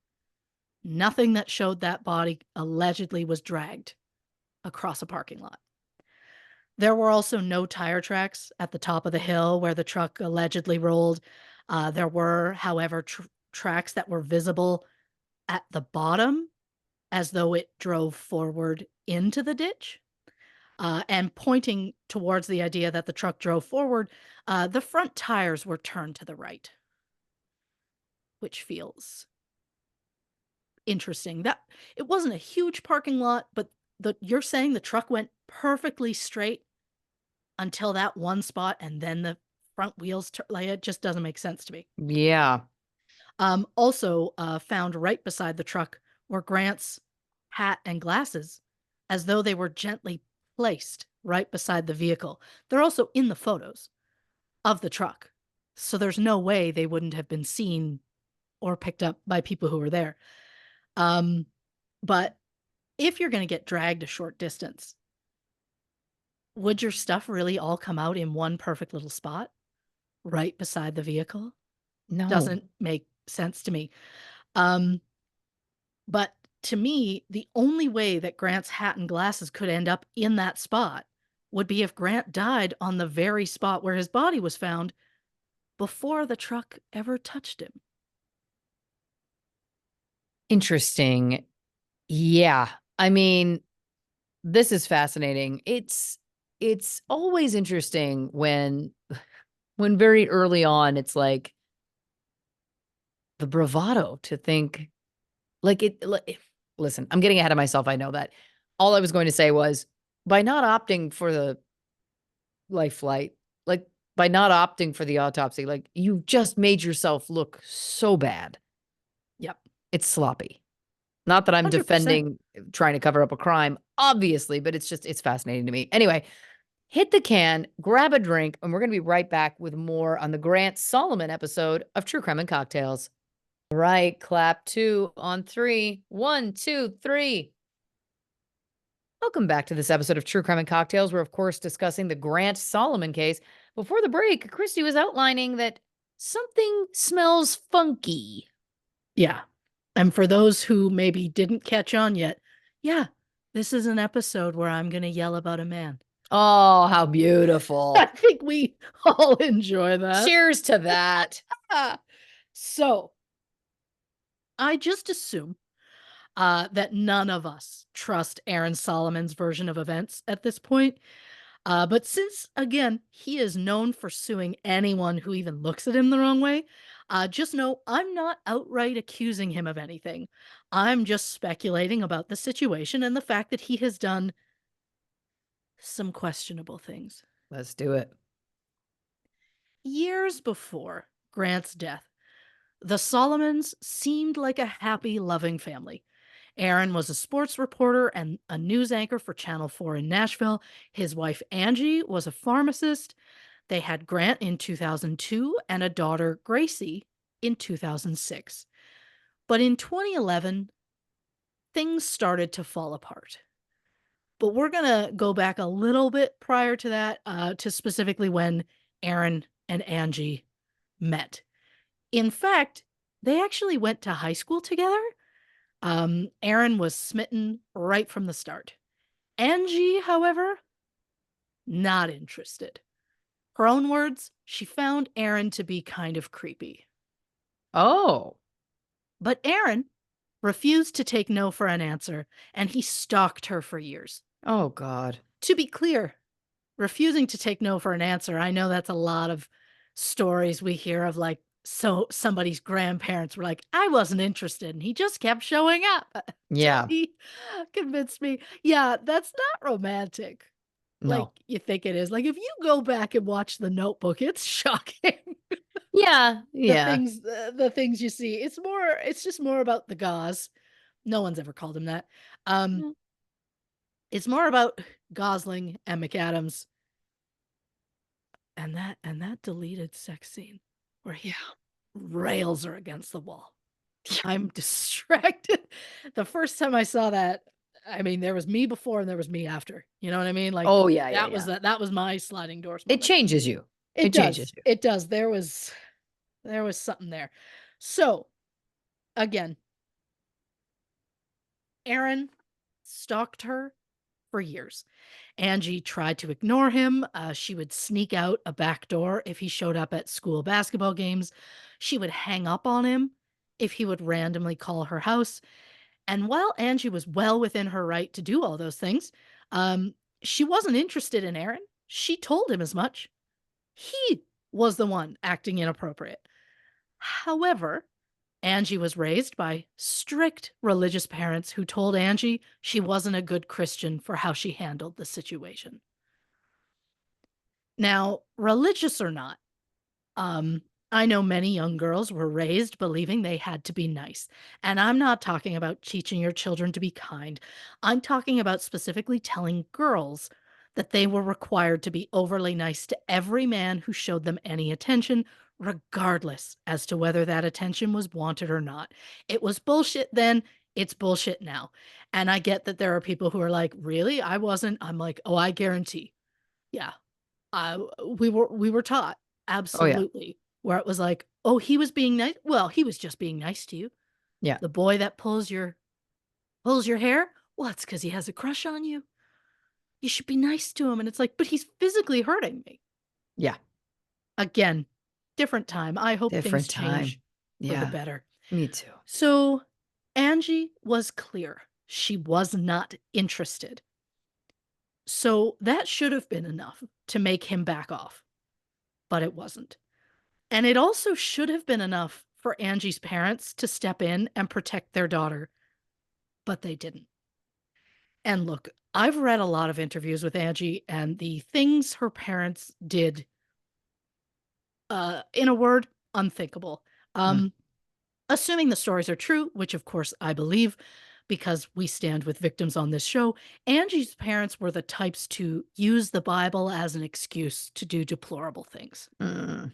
Nothing that showed that body allegedly was dragged across a parking lot. There were also no tire tracks at the top of the hill where the truck allegedly rolled. There were, however, tracks that were visible at the bottom as though it drove forward into the ditch. And pointing towards the idea that the truck drove forward, the front tires were turned to the right, which feels interesting. That it wasn't a huge parking lot, but you're saying the truck went perfectly straight until that one spot, and then the front wheels like it just doesn't make sense to me. Yeah. Also, found right beside the truck were Grant's hat and glasses, as though they were gently placed right beside the vehicle. They're also in the photos of the truck, so there's no way they wouldn't have been seen or picked up by people who were there. But if you're going to get dragged a short distance, would your stuff really all come out in one perfect little spot right beside the vehicle? No. Doesn't make sense to me. But to me, the only way that Grant's hat and glasses could end up in that spot would be if Grant died on the very spot where his body was found before the truck ever touched him. Interesting. Yeah. I mean, this is fascinating. It's always interesting when very early on it's like the bravado to think like listen, I'm getting ahead of myself. I know that. All I was going to say was by not opting for the life flight, like by not opting for the autopsy, like you just made yourself look so bad. Yep. It's sloppy. Not that I'm 100%. defending trying to cover up a crime, obviously, but it's fascinating to me. Anyway, hit the can, grab a drink, and we're going to be right back with more on the Grant Solomon episode of True Crime and Cocktails. Right, clap 2 on 3. 1, 2, 3. Welcome back to this episode of True Crime and Cocktails. We're, of course, discussing the Grant Solomon case. Before the break, Christy was outlining that something smells funky. Yeah. And for those who maybe didn't catch on yet, yeah, this is an episode where I'm going to yell about a man. Oh, how beautiful. I think we all enjoy that. Cheers to that. So, I just assume that none of us trust Aaron Solomon's version of events at this point. But since, again, he is known for suing anyone who even looks at him the wrong way, just know I'm not outright accusing him of anything. I'm just speculating about the situation and the fact that he has done some questionable things. Let's do it. Years before Grant's death, the Solomons seemed like a happy, loving family. Aaron was a sports reporter and a news anchor for Channel 4 in Nashville. His wife, Angie, was a pharmacist. They had Grant in 2002 and a daughter, Gracie, in 2006. But in 2011, things started to fall apart. But we're going to go back a little bit prior to that, to specifically when Aaron and Angie met. In fact, they actually went to high school together. Aaron was smitten right from the start. Angie, however, not interested. Her own words, she found Aaron to be kind of creepy. Oh. But Aaron refused to take no for an answer, and he stalked her for years. Oh, God. To be clear, refusing to take no for an answer, I know that's a lot of stories we hear of, like, so somebody's grandparents were like, I wasn't interested, and he just kept showing up. Yeah. He convinced me. Yeah, that's not romantic. Like No. you think it is. Like if you go back and watch The Notebook, it's shocking. Yeah. Yeah. The things you see. It's just more about the gauze. No one's ever called him that. Mm. It's more about Gosling and McAdams and that deleted sex scene where he rails her against the wall. I'm distracted. The first time I saw that, I mean, there was me before and there was me after. You know what I mean? Like, Oh, yeah. that was my sliding doors It moment. changes you. It It changes does. you. It does. There was something there. So, again, Aaron stalked her for years. Angie tried to ignore him. She would sneak out a back door if he showed up at school basketball games. She would hang up on him if he would randomly call her house. And while Angie was well within her right to do all those things, um, she wasn't interested in Aaron. She told him as much. He was the one acting inappropriate. However, Angie was raised by strict religious parents who told Angie she wasn't a good Christian for how she handled the situation. Now, religious or not, um, I know many young girls were raised believing they had to be nice. And I'm not talking about teaching your children to be kind. I'm talking about specifically telling girls that they were required to be overly nice to every man who showed them any attention, regardless as to whether that attention was wanted or not. It was bullshit then. It's bullshit now. And I get that there are people who are like, really? I wasn't. I'm like, oh, I guarantee. Yeah, we were taught, Oh, yeah. absolutely, where it was like, "Oh, he was being nice." Well, he was just being nice to you. Yeah. The boy that pulls your hair, well, it's because he has a crush on you. You should be nice to him, and it's like, "But he's physically hurting me." Yeah. Again, different time. I hope things Different time. change for the Yeah. better. Me too. So, Angie was clear. She was not interested. So, that should have been enough to make him back off, but it wasn't. And it also should have been enough for Angie's parents to step in and protect their daughter, but they didn't. And look, I've read a lot of interviews with Angie, and the things her parents did, in a word, unthinkable. Mm. Um, Assuming the stories are true, which of course I believe because we stand with victims on this show, Angie's parents were the types to use the Bible as an excuse to do deplorable things. Mm.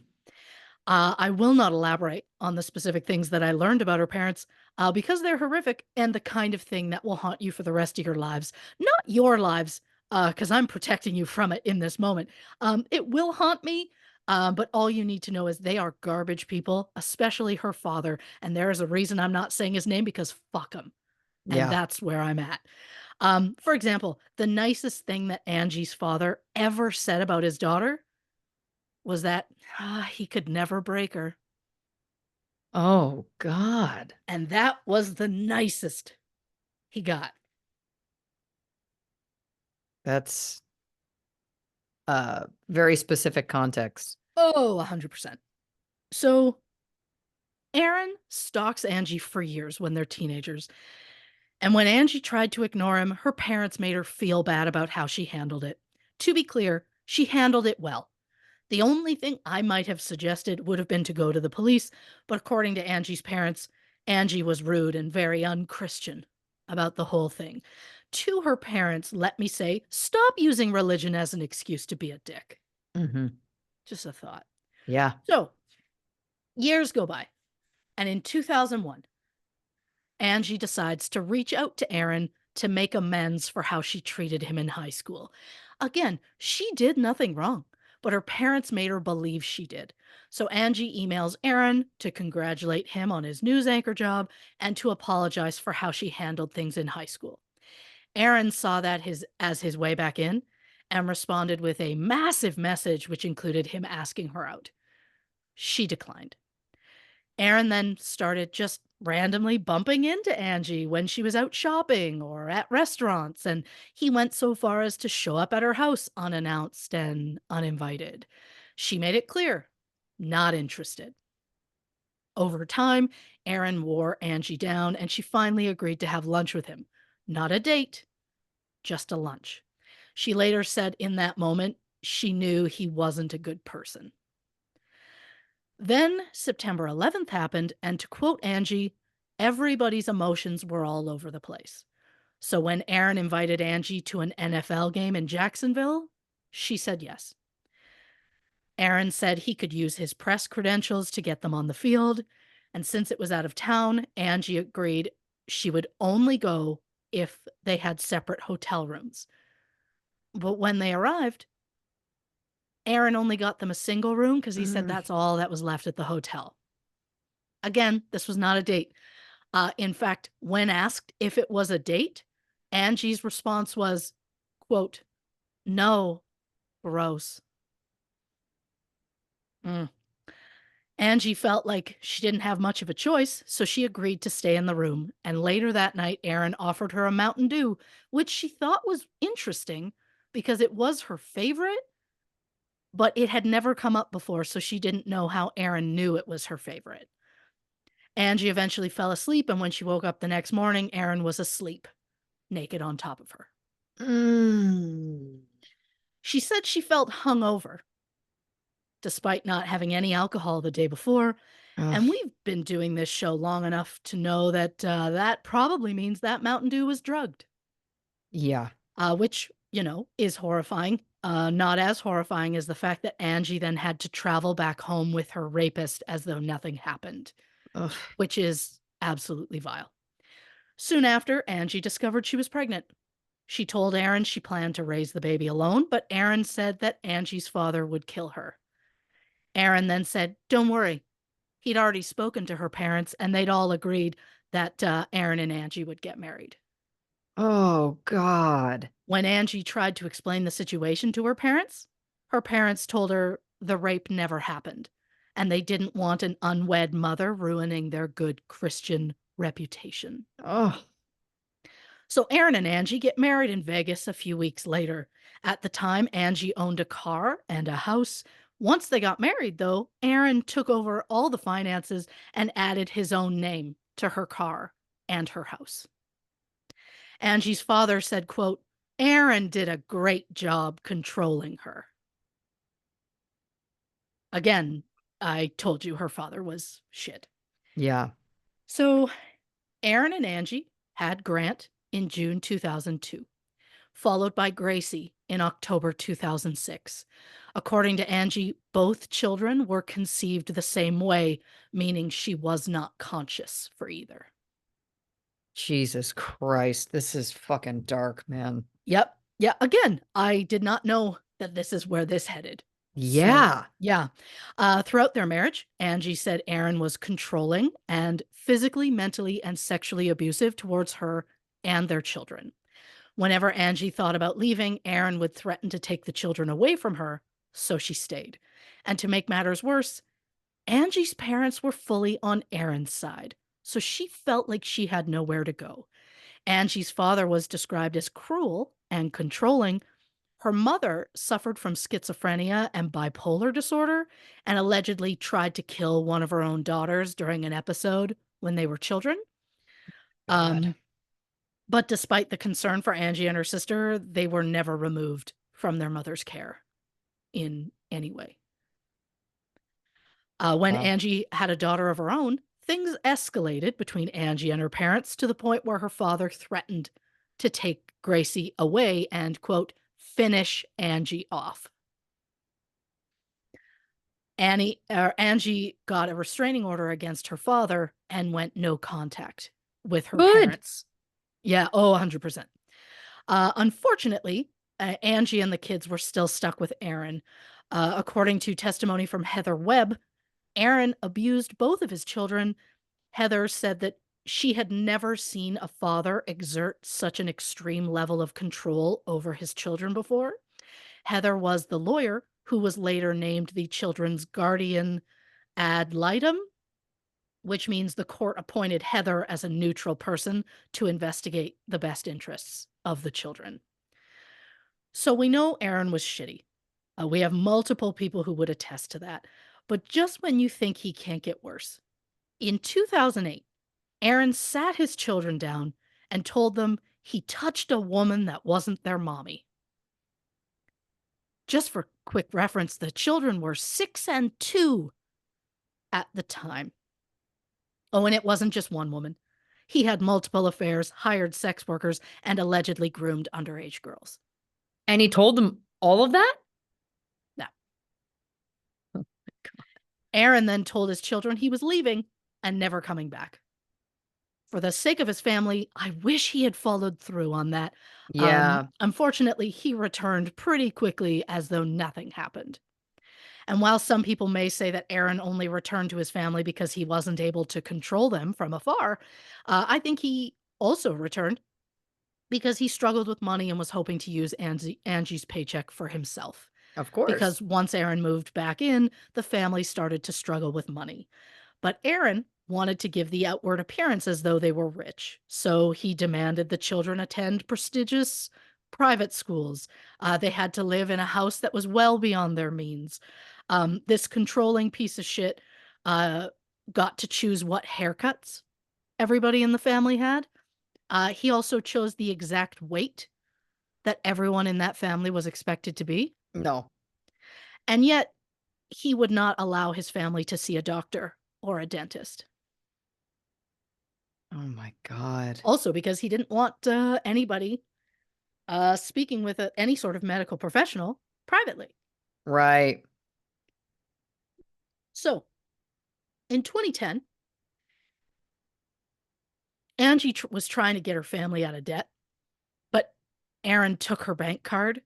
I will not elaborate on the specific things that I learned about her parents because they're horrific and the kind of thing that will haunt you for the rest of your lives. Not your lives, because I'm protecting you from it in this moment. It will haunt me, but all you need to know is they are garbage people, especially her father. And there is a reason I'm not saying his name because fuck him. And Yeah. that's where I'm at. For example, the nicest thing that Angie's father ever said about his daughter was that he could never break her. Oh, God. And that was the nicest he got. That's very specific context. Oh, 100%. So Aaron stalks Angie for years when they're teenagers. And when Angie tried to ignore him, her parents made her feel bad about how she handled it. To be clear, she handled it well. The only thing I might have suggested would have been to go to the police, but according to Angie's parents, Angie was rude and very unchristian about the whole thing. To her parents, let me say, stop using religion as an excuse to be a dick. Mhm. Just a thought. Yeah. So, years go by, and in 2001, Angie decides to reach out to Aaron to make amends for how she treated him in high school. Again, she did nothing wrong, but her parents made her believe she did. So Angie emails Aaron to congratulate him on his news anchor job and to apologize for how she handled things in high school. Aaron saw that as his way back in and responded with a massive message which included him asking her out. She declined. Aaron then started just randomly bumping into Angie when she was out shopping or at restaurants, and he went so far as to show up at her house unannounced and uninvited. She made it clear, not interested. Over time, Aaron wore Angie down, and she finally agreed to have lunch with him. Not a date, just a lunch. She later said in that moment, she knew he wasn't a good person. Then September 11th happened, and to quote Angie, everybody's emotions were all over the place. So when Aaron invited Angie to an NFL game in Jacksonville, she said yes. Aaron said he could use his press credentials to get them on the field, and since it was out of town, Angie agreed she would only go if they had separate hotel rooms. But when they arrived, Aaron only got them a single room because he said Mm. that's all that was left at the hotel. Again, this was not a date. In fact, when asked if it was a date, Angie's response was, quote, "No, gross." Mm. Angie felt like she didn't have much of a choice, so she agreed to stay in the room. And later that night, Aaron offered her a Mountain Dew, which she thought was interesting because it was her favorite, but it had never come up before, so she didn't know how Aaron knew it was her favorite. Angie eventually fell asleep, and when she woke up the next morning, Aaron was asleep, naked on top of her. Mm. She said she felt hungover, despite not having any alcohol the day before. Ugh. And we've been doing this show long enough to know that that probably means that Mountain Dew was drugged, Yeah. which, is horrifying. Not as horrifying as the fact that Angie then had to travel back home with her rapist as though nothing happened, Ugh. which is absolutely vile. Soon after, Angie discovered she was pregnant. She told Aaron she planned to raise the baby alone, but Aaron said that Angie's father would kill her. Aaron then said, "Don't worry." He'd already spoken to her parents, and they'd all agreed that Aaron and Angie would get married. Oh, God. When Angie tried to explain the situation to her parents told her the rape never happened, and they didn't want an unwed mother ruining their good Christian reputation. Oh, So Aaron and Angie get married in Vegas a few weeks later. At the time, Angie owned a car and a house. Once they got married, though, Aaron took over all the finances and added his own name to her car and her house. Angie's father said, quote, "Aaron did a great job controlling her." Again, I told you her father was shit. yeah. So Aaron and Angie had Grant in June 2002. Followed by Gracie in October 2006. According to Angie, both children were conceived the same way, meaning she was not conscious for either. Jesus Christ. This is fucking dark, man. Yep. Yeah. Again, I did not know that this is where this headed. So, Yeah. yeah. Throughout their marriage, Angie said Aaron was controlling and physically, mentally, and sexually abusive towards her and their children. Whenever Angie thought about leaving, Aaron would threaten to take the children away from her, so she stayed. And to make matters worse, Angie's parents were fully on Aaron's side, so she felt like she had nowhere to go. Angie's father was described as cruel and controlling. Her mother suffered from schizophrenia and bipolar disorder and allegedly tried to kill one of her own daughters during an episode when they were children. God. Um, But despite the concern for Angie and her sister, they were never removed from their mother's care in any way. When Wow. Angie had a daughter of her own, things escalated between Angie and her parents to the point where her father threatened to take Gracie away and, quote, "finish Angie off." Angie got a restraining order against her father and went no contact with her Good. parents. Yeah, oh, 100%. Unfortunately, Angie and the kids were still stuck with Aaron. According to testimony from Heather Webb, Aaron abused both of his children. Heather said that she had never seen a father exert such an extreme level of control over his children before. Heather was the lawyer who was later named the children's guardian ad litem, which means the court appointed Heather as a neutral person to investigate the best interests of the children. So we know Aaron was shitty. We have multiple people who would attest to that. But just when you think he can't get worse, in 2008, Aaron sat his children down and told them he touched a woman that wasn't their mommy. Just for quick reference, the children were 6 and 2 at the time. Oh, and it wasn't just one woman. He had multiple affairs, hired sex workers, and allegedly groomed underage girls. And he told them all of that? Now, Oh, Aaron then told his children he was leaving and never coming back. For the sake of his family, I wish he had followed through on that. yeah. Unfortunately, he returned pretty quickly as though nothing happened. And while some people may say that Aaron only returned to his family because he wasn't able to control them from afar, I think he also returned because he struggled with money and was hoping to use Angie's paycheck for himself. Of course. Because once Aaron moved back in, the family started to struggle with money. But Aaron wanted to give the outward appearance as though they were rich, so he demanded the children attend prestigious private schools. They had to live in a house that was well beyond their means. This controlling piece of shit uh, got to choose what haircuts everybody in the family had. He also chose the exact weight that everyone in that family was expected to be. No. And yet, he would not allow his family to see a doctor or a dentist. Oh my God. Also, because he didn't want anybody speaking with any sort of medical professional privately. Right. So, in 2010, Angie was trying to get her family out of debt, but Aaron took her bank card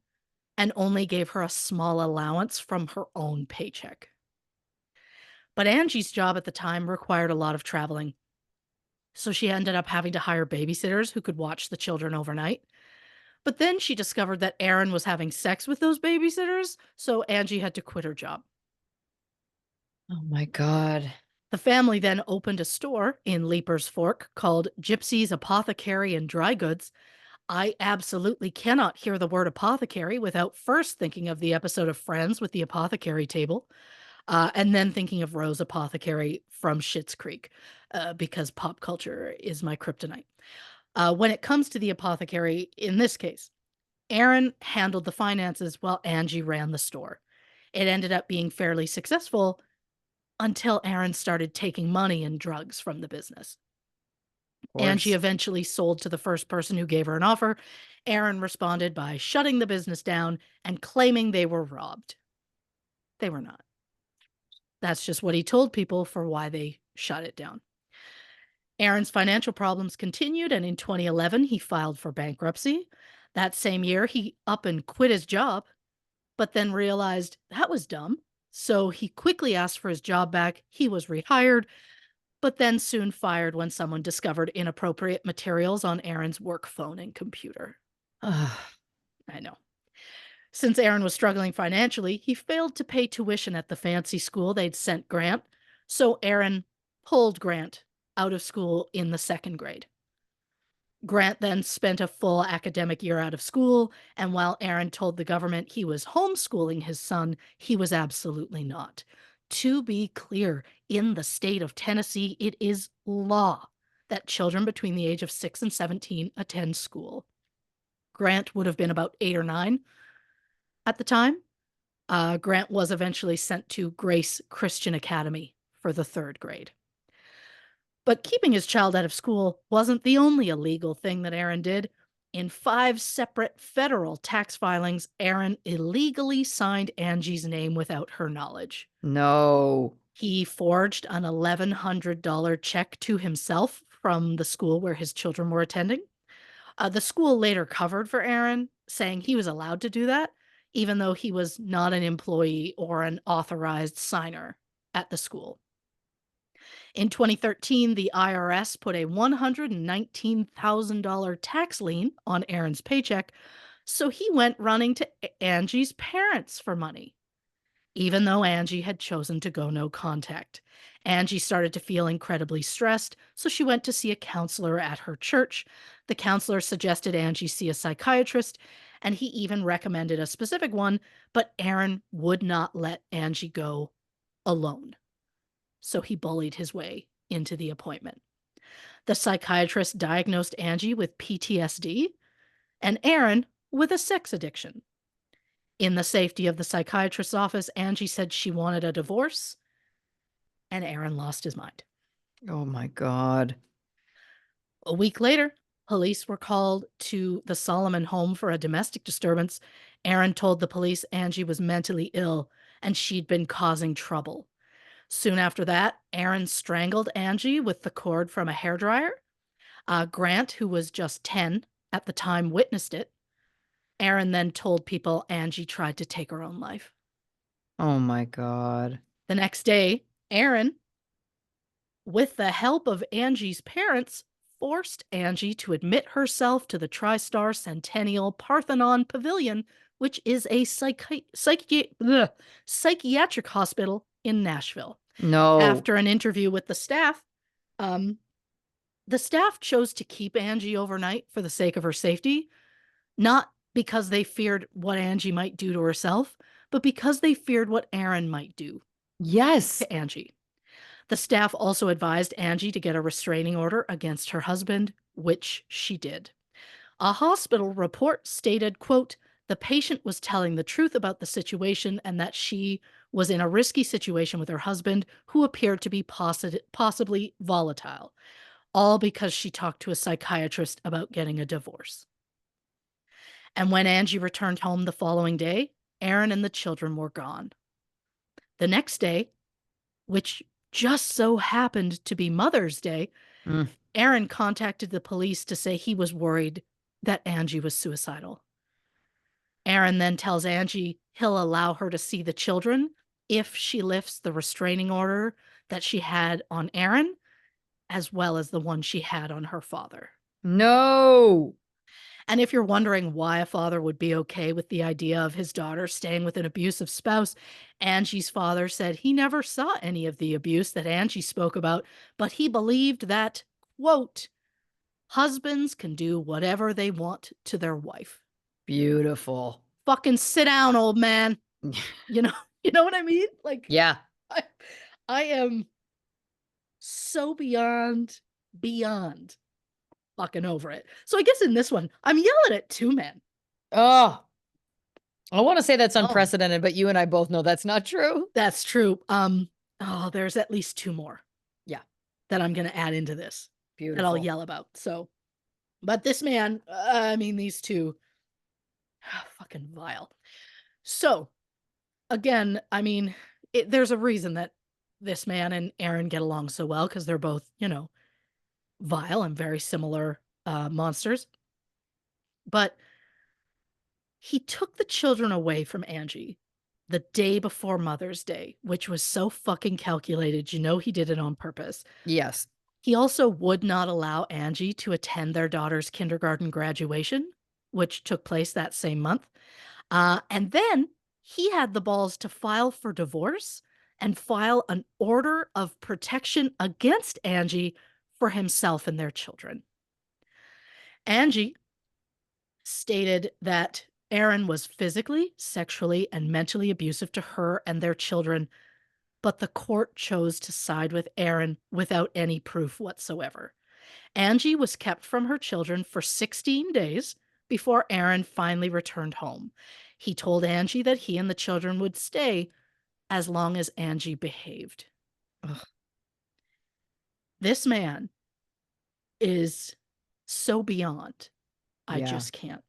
and only gave her a small allowance from her own paycheck. But Angie's job at the time required a lot of traveling, so she ended up having to hire babysitters who could watch the children overnight. But then she discovered that Aaron was having sex with those babysitters, so Angie had to quit her job. Oh my God. The family then opened a store in Leaper's Fork called Gypsy's Apothecary and Dry Goods. I absolutely cannot hear the word apothecary without first thinking of the episode of Friends with the apothecary table, and then thinking of Rose Apothecary from Schitt's Creek, because pop culture is my kryptonite. When it comes to the apothecary, in this case, Aaron handled the finances while Angie ran the store. It ended up being fairly successful until Aaron started taking money and drugs from the business. Of Angie course. eventually sold to the first person who gave her an offer. Aaron responded by shutting the business down and claiming they were robbed. They were not. That's just what he told people for why they shut it down. Aaron's financial problems continued, and in 2011, he filed for bankruptcy. That same year, he up and quit his job, but then realized that was dumb. So he quickly asked for his job back. He was rehired, but then soon fired when someone discovered inappropriate materials on Aaron's work phone and computer. Ugh. I know. Since Aaron was struggling financially, he failed to pay tuition at the fancy school they'd sent Grant, so Aaron pulled Grant out of school in the second grade. Grant then spent a full academic year out of school, and while Aaron told the government he was homeschooling his son, he was absolutely not. To be clear, in the state of Tennessee, it is law that children between the age of 6 and 17 attend school. Grant would have been about 8 or 9 at the time. Grant was eventually sent to Grace Christian Academy for the third grade. But keeping his child out of school wasn't the only illegal thing that Aaron did. In 5 separate federal tax filings, Aaron illegally signed Angie's name without her knowledge. No. He forged an $1,100 check to himself from the school where his children were attending. The school later covered for Aaron, saying he was allowed to do that, even though he was not an employee or an authorized signer at the school. In 2013, the IRS put a $119,000 tax lien on Aaron's paycheck, so he went running to Angie's parents for money, even though Angie had chosen to go no contact. Angie started to feel incredibly stressed, so she went to see a counselor at her church. The counselor suggested Angie see a psychiatrist, and he even recommended a specific one, but Aaron would not let Angie go alone. So he bullied his way into the appointment. The psychiatrist diagnosed Angie with PTSD and Aaron with a sex addiction. In the safety of the psychiatrist's office, Angie said she wanted a divorce, and Aaron lost his mind. Oh my God. A week later, police were called to the Solomon home for a domestic disturbance. Aaron told the police Angie was mentally ill and she'd been causing trouble. Soon after that, Aaron strangled Angie with the cord from a hairdryer. Grant, who was just 10 at the time, witnessed it. Aaron then told people Angie tried to take her own life. Oh my God. The next day, Aaron, with the help of Angie's parents, forced Angie to admit herself to the TriStar Centennial Parthenon Pavilion, which is a psychiatric hospital in Nashville. No. After an interview with um, the staff chose to keep Angie overnight for the sake of her safety, not because they feared what Angie might do to herself, but because they feared what Aaron might do Yes. to Angie. The staff also advised Angie to get a restraining order against her husband, which she did. A hospital report stated, quote, the patient was telling the truth about the situation and that she was in a risky situation with her husband, who appeared to be possibly volatile, all because she talked to a psychiatrist about getting a divorce. And when Angie returned home the following day, Aaron and the children were gone. The next day, which just so happened to be Mother's Day, Mm. Aaron contacted the police to say he was worried that Angie was suicidal. Aaron then tells Angie he'll allow her to see the children if she lifts the restraining order that she had on Aaron, as well as the one she had on her father. No. And if you're wondering why a father would be okay with the idea of his daughter staying with an abusive spouse, Angie's father said he never saw any of the abuse that Angie spoke about, but he believed that, quote, husbands can do whatever they want to their wife. Beautiful. Fucking sit down, old man. You know, you know what I mean? Like, Yeah. I, I am so beyond fucking over it. So I guess in this one, I'm yelling at two men. Oh, I want to say that's Oh, unprecedented, but you and I both know that's not true. that's true. Oh, there's at least two more. Yeah. That I'm gonna add into this that I'll Beautiful. yell about. So, but this man, I mean, these two, fucking vile. So, again, I mean, there's a reason that this man and Aaron get along so well because they're both, vile and very similar monsters. But he took the children away from Angie the day before Mother's Day, which was so fucking calculated. You know, he did it on purpose. Yes. He also would not allow Angie to attend their daughter's kindergarten graduation, which took place that same month. And then he had the balls to file for divorce and file an order of protection against Angie for himself and their children. Angie stated that Aaron was physically, sexually, and mentally abusive to her and their children, but the court chose to side with Aaron without any proof whatsoever. Angie was kept from her children for 16 days before Aaron finally returned home. He told Angie that he and the children would stay as long as Angie behaved. Ugh. This man is so beyond. I Yeah. just can't.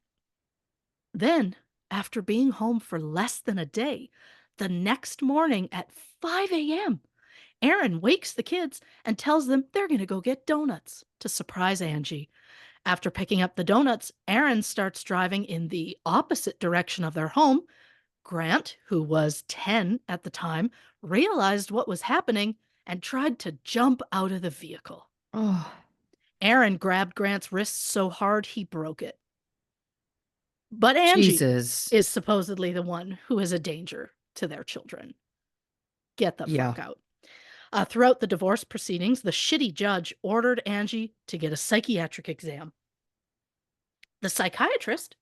Then, after being home for less than a day, the next morning at 5 a.m., Aaron wakes the kids and tells them they're going to go get donuts to surprise Angie. After picking up the donuts, Aaron starts driving in the opposite direction of their home. Grant, who was 10 at the time, realized what was happening and tried to jump out of the vehicle. Oh, Aaron grabbed Grant's wrist so hard he broke it. But Angie Jesus. is supposedly the one who is a danger to their children. Get the Yeah. fuck out. Throughout the divorce proceedings, the shitty judge ordered Angie to get a psychiatric exam. The psychiatrist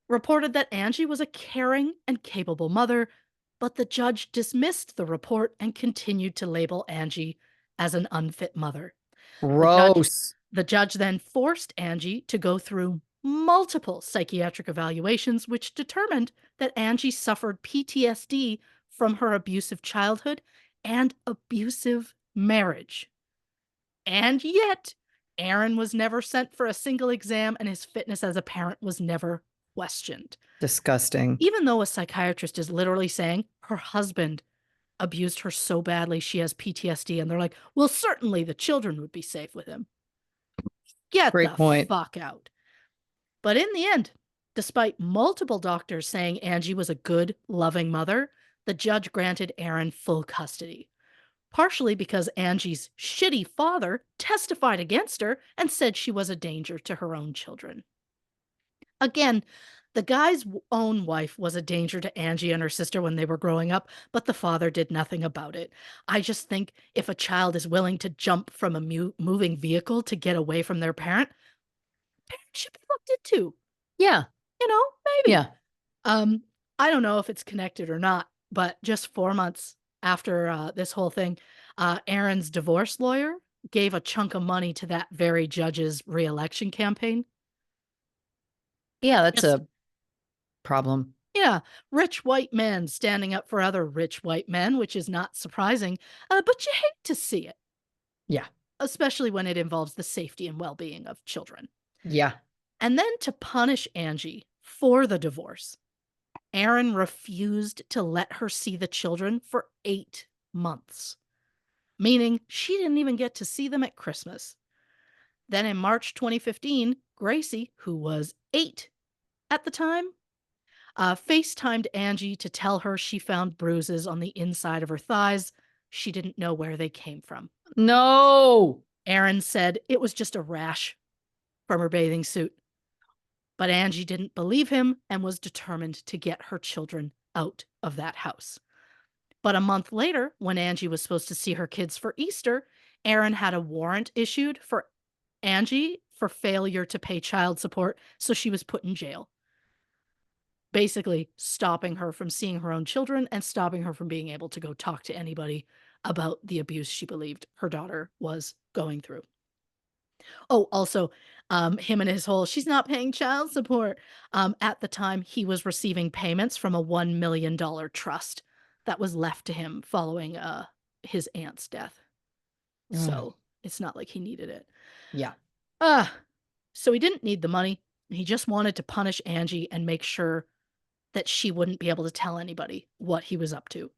reported that Angie was a caring and capable mother, but the judge dismissed the report and continued to label Angie as an unfit mother. The judge, Gross. the judge then forced Angie to go through multiple psychiatric evaluations, which determined that Angie suffered PTSD from her abusive childhood and abusive marriage. And yet, Aaron was never sent for a single exam and his fitness as a parent was never questioned. Disgusting. Even though a psychiatrist is literally saying her husband abused her so badly she has PTSD, and they're like, well, certainly the children would be safe with him. Get Great the point. fuck out. But in the end, despite multiple doctors saying Angie was a good, loving mother, the judge granted Aaron full custody, partially because Angie's shitty father testified against her and said she was a danger to her own children. Again, the guy's own wife was a danger to Angie and her sister when they were growing up, but the father did nothing about it. I just think if a child is willing to jump from a moving vehicle to get away from their parent, parents should be looked into. Yeah. You know, maybe. Yeah. Um, I don't know if it's connected or not, but just 4 months after this whole thing, Aaron's divorce lawyer gave a chunk of money to that very judge's reelection campaign. Yeah, that's Just a problem. Yeah, rich white men standing up for other rich white men, which is not surprising, but you hate to see it, Yeah. especially when it involves the safety and well being of children. Yeah. And then to punish Angie for the divorce, Aaron refused to let her see the children for 8 months, meaning she didn't even get to see them at Christmas. Then in March 2015, Gracie, who was 8 at the time, FaceTimed Angie to tell her she found bruises on the inside of her thighs. She didn't know where they came from. No. Aaron said it was just a rash from her bathing suit. But Angie didn't believe him and was determined to get her children out of that house. But a month later, when Angie was supposed to see her kids for Easter, Aaron had a warrant issued for Angie for failure to pay child support, so she was put in jail, basically stopping her from seeing her own children and stopping her from being able to go talk to anybody about the abuse she believed her daughter was going through. Oh, also, him and his whole she's not paying child support. At the time, he was receiving payments from a $1 million trust that was left to him following his aunt's death. Ugh. So it's not like he needed it. Yeah. So he didn't need the money. He just wanted to punish Angie and make sure that she wouldn't be able to tell anybody what he was up to.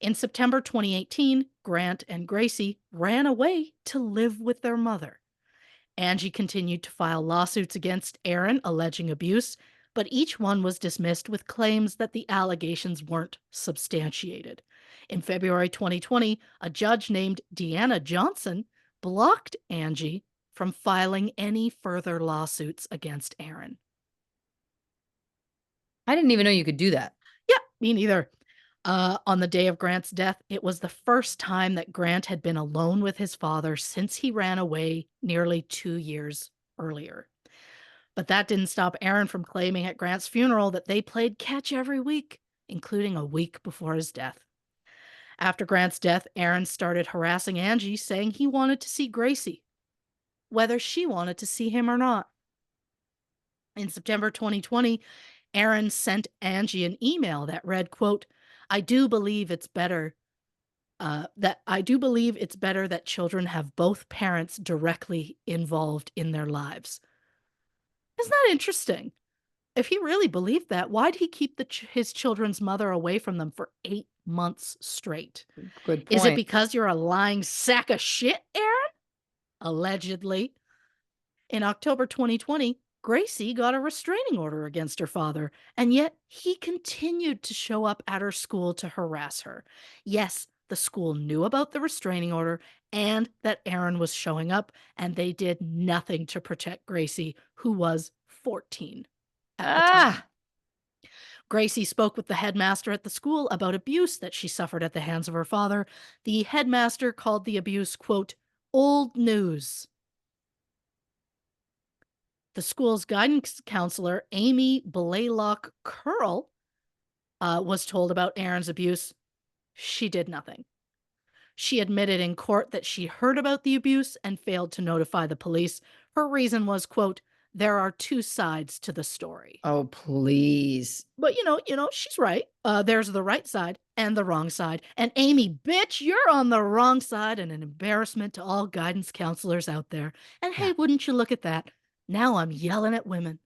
In September 2018, Grant and Gracie ran away to live with their mother. Angie continued to file lawsuits against Aaron alleging abuse, but each one was dismissed with claims that the allegations weren't substantiated. In February 2020, a judge named Deanna Johnson blocked Angie from filing any further lawsuits against Aaron. I didn't even know you could do that. Yeah, me neither. On the day of Grant's death, it was the first time that Grant had been alone with his father since he ran away nearly 2 years earlier. But that didn't stop Aaron from claiming at Grant's funeral that they played catch every week, including a week before his death. After Grant's death, Aaron started harassing Angie, saying he wanted to see Gracie, whether she wanted to see him or not. In September 2020, Aaron sent Angie an email that read, quote, I do believe it's better that children have both parents directly involved in their lives. Isn't that interesting? If he really believed that, why'd he keep his children's mother away from them for 8 months straight? Good Is it point. because you're a lying sack of shit, Aaron? Allegedly. In October 2020, Gracie got a restraining order against her father, and yet he continued to show up at her school to harass her. Yes, the school knew about the restraining order and that Aaron was showing up, and they did nothing to protect Gracie, who was 14 at the time. Gracie spoke with the headmaster at the school about abuse that she suffered at the hands of her father. The headmaster called the abuse, quote, old news. The school's guidance counselor, Amy Blaylock Curl, was told about Aaron's abuse. She did nothing. She admitted in court that she heard about the abuse and failed to notify the police. Her reason was, quote, there are two sides to the story. Oh, please. But she's right. There's the right side and the wrong side. And Amy, bitch, you're on the wrong side and an embarrassment to all guidance counselors out there. And hey, Yeah. wouldn't you look at that? Now I'm yelling at women.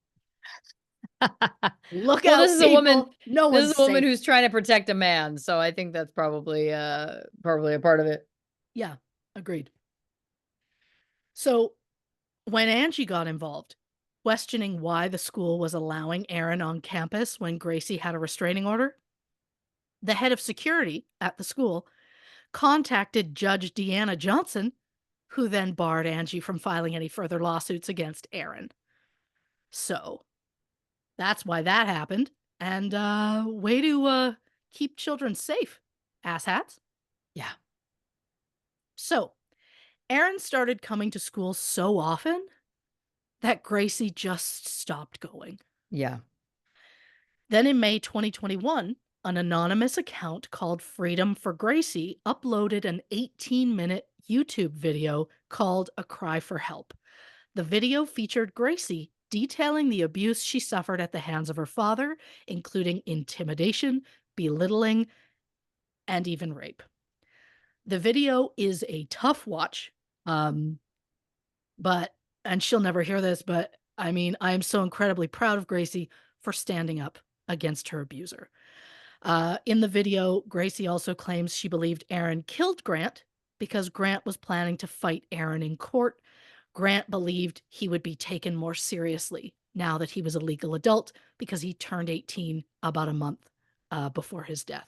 Look Well, out, this is a woman. people. No This one's is a woman safe. who's trying to protect a man, so I think that's probably a part of it. Yeah, agreed. So when Angie got involved, questioning why the school was allowing Aaron on campus when Gracie had a restraining order, The head of security at the school contacted Judge Deanna Johnson, who then barred Angie from filing any further lawsuits against Aaron. So that's why that happened. And way to keep children safe, asshats. Yeah. So Aaron started coming to school so often that Gracie just stopped going. Yeah. Then in May 2021, an anonymous account called Freedom for Gracie uploaded an 18-minute YouTube video called A Cry for Help. The video featured Gracie detailing the abuse she suffered at the hands of her father, including intimidation, belittling, and even rape. The video is a tough watch, um, but, and she'll never hear this, but I mean, I am so incredibly proud of Gracie for standing up against her abuser. In the video, Gracie also claims she believed Aaron killed Grant because Grant was planning to fight Aaron in court. Grant believed he would be taken more seriously now that he was a legal adult because he turned 18 about a month before his death.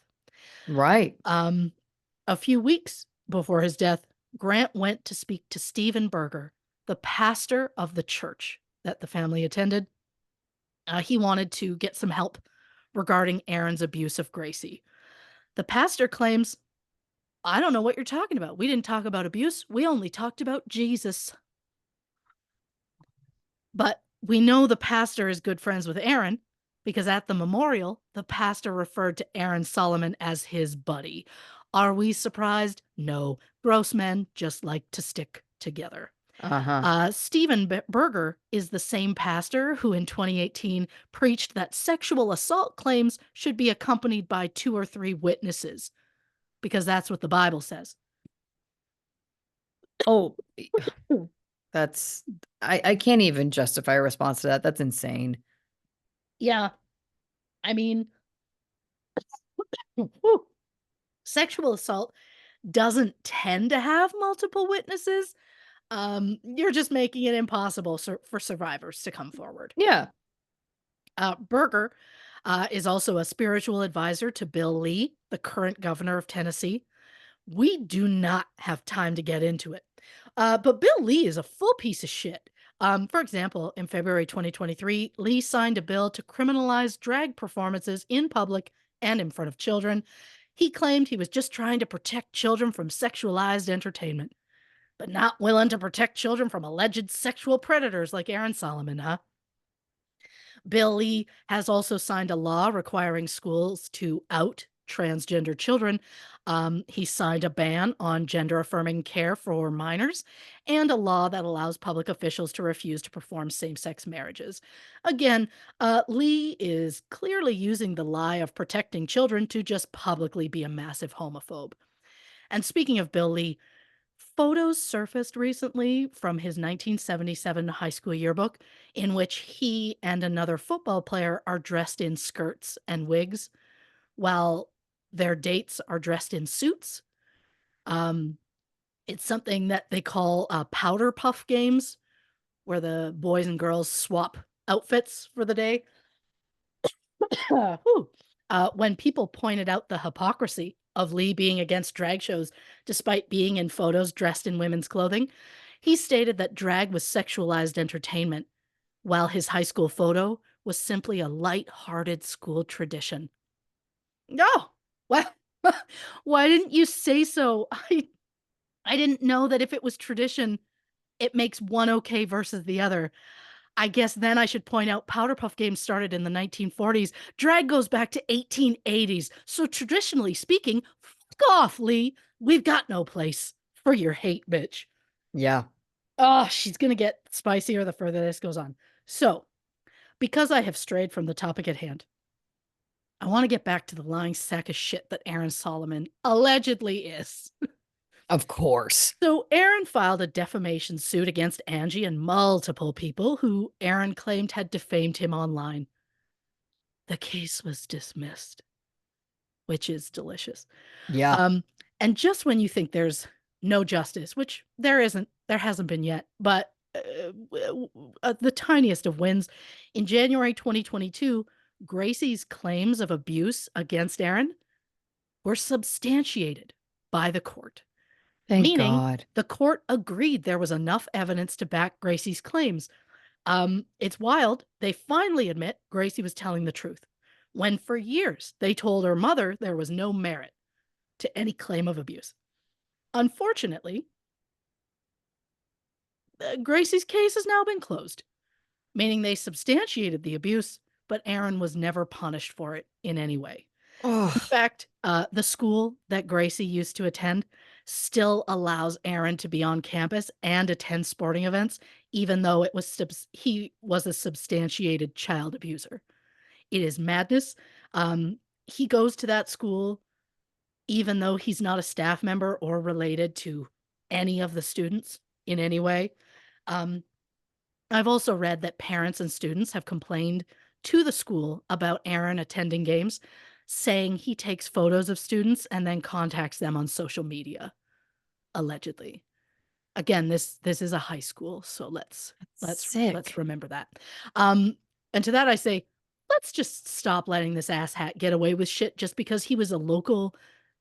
Right. A few weeks before his death, Grant went to speak to Stephen Berger, the pastor of the church that the family attended. He wanted to get some help regarding Aaron's abuse of Gracie. The pastor claims, I don't know what you're talking about. We didn't talk about abuse. We only talked about Jesus. But we know the pastor is good friends with Aaron because at the memorial, the pastor referred to Aaron Solomon as his buddy. Are we surprised? No. Gross men just like to stick together. Uh-huh. Stephen Berger is the same pastor who in 2018 preached that sexual assault claims should be accompanied by 2 or 3 witnesses because that's what the Bible says. Oh, that's I can't even justify a response to that. That's insane. Yeah. I mean, whew, sexual assault doesn't tend to have multiple witnesses. You're just making it impossible for survivors to come forward. Yeah. Berger is also a spiritual advisor to Bill Lee, the current governor of Tennessee. We do not have time to get into it. But Bill Lee is a full piece of shit. For example, in February 2023, Lee signed a bill to criminalize drag performances in public and in front of children. He claimed he was just trying to protect children from sexualized entertainment, but not willing to protect children from alleged sexual predators like Aaron Solomon, huh? Bill Lee has also signed a law requiring schools to out transgender children. He signed a ban on gender affirming care for minors and a law that allows public officials to refuse to perform same sex marriages. Again, Lee is clearly using the lie of protecting children to just publicly be a massive homophobe. And speaking of Bill Lee, photos surfaced recently from his 1977 high school yearbook in which he and another football player are dressed in skirts and wigs while their dates are dressed in suits. Um, it's something that they call powder puff games, where the boys and girls swap outfits for the day. When people pointed out the hypocrisy of Lee being against drag shows despite being in photos dressed in women's clothing, he stated that drag was sexualized entertainment, while his high school photo was simply a light-hearted school tradition. No, well, why didn't you say so? I didn't know that if it was tradition, it makes one okay versus the other. I guess then I should point out Powder Puff Games started in the 1940s. Drag goes back to 1880s. So traditionally speaking, fuck off, Lee. We've got no place for your hate, bitch. Yeah. Oh, she's going to get spicier the further this goes on. So, because I have strayed from the topic at hand, I want to get back to the lying sack of shit that Aaron Solomon allegedly is. Of course. So Aaron filed a defamation suit against Angie and multiple people who Aaron claimed had defamed him online. The case was dismissed, which is delicious. Yeah. And just when you think there's no justice, which there isn't, there hasn't been yet, but the tiniest of wins, in January 2022, Gracie's claims of abuse against Aaron were substantiated by the court, Thank meaning God. the court agreed there was enough evidence to back Gracie's claims. It's wild. They finally admit Gracie was telling the truth, when for years they told her mother there was no merit to any claim of abuse. Unfortunately, Gracie's case has now been closed, meaning they substantiated the abuse, but Aaron was never punished for it in any way. In Oh, fact, the school that Gracie used to attend still allows Aaron to be on campus and attend sporting events, even though he was a substantiated child abuser. It is madness. He goes to that school even though he's not a staff member or related to any of the students in any way. Um, I've also read that parents and students have complained to the school about Aaron attending games, saying he takes photos of students and then contacts them on social media, allegedly. Again, this is a high school, so let's sick. remember that. Um, and to that I say, let's just stop letting this asshat get away with shit just because he was a local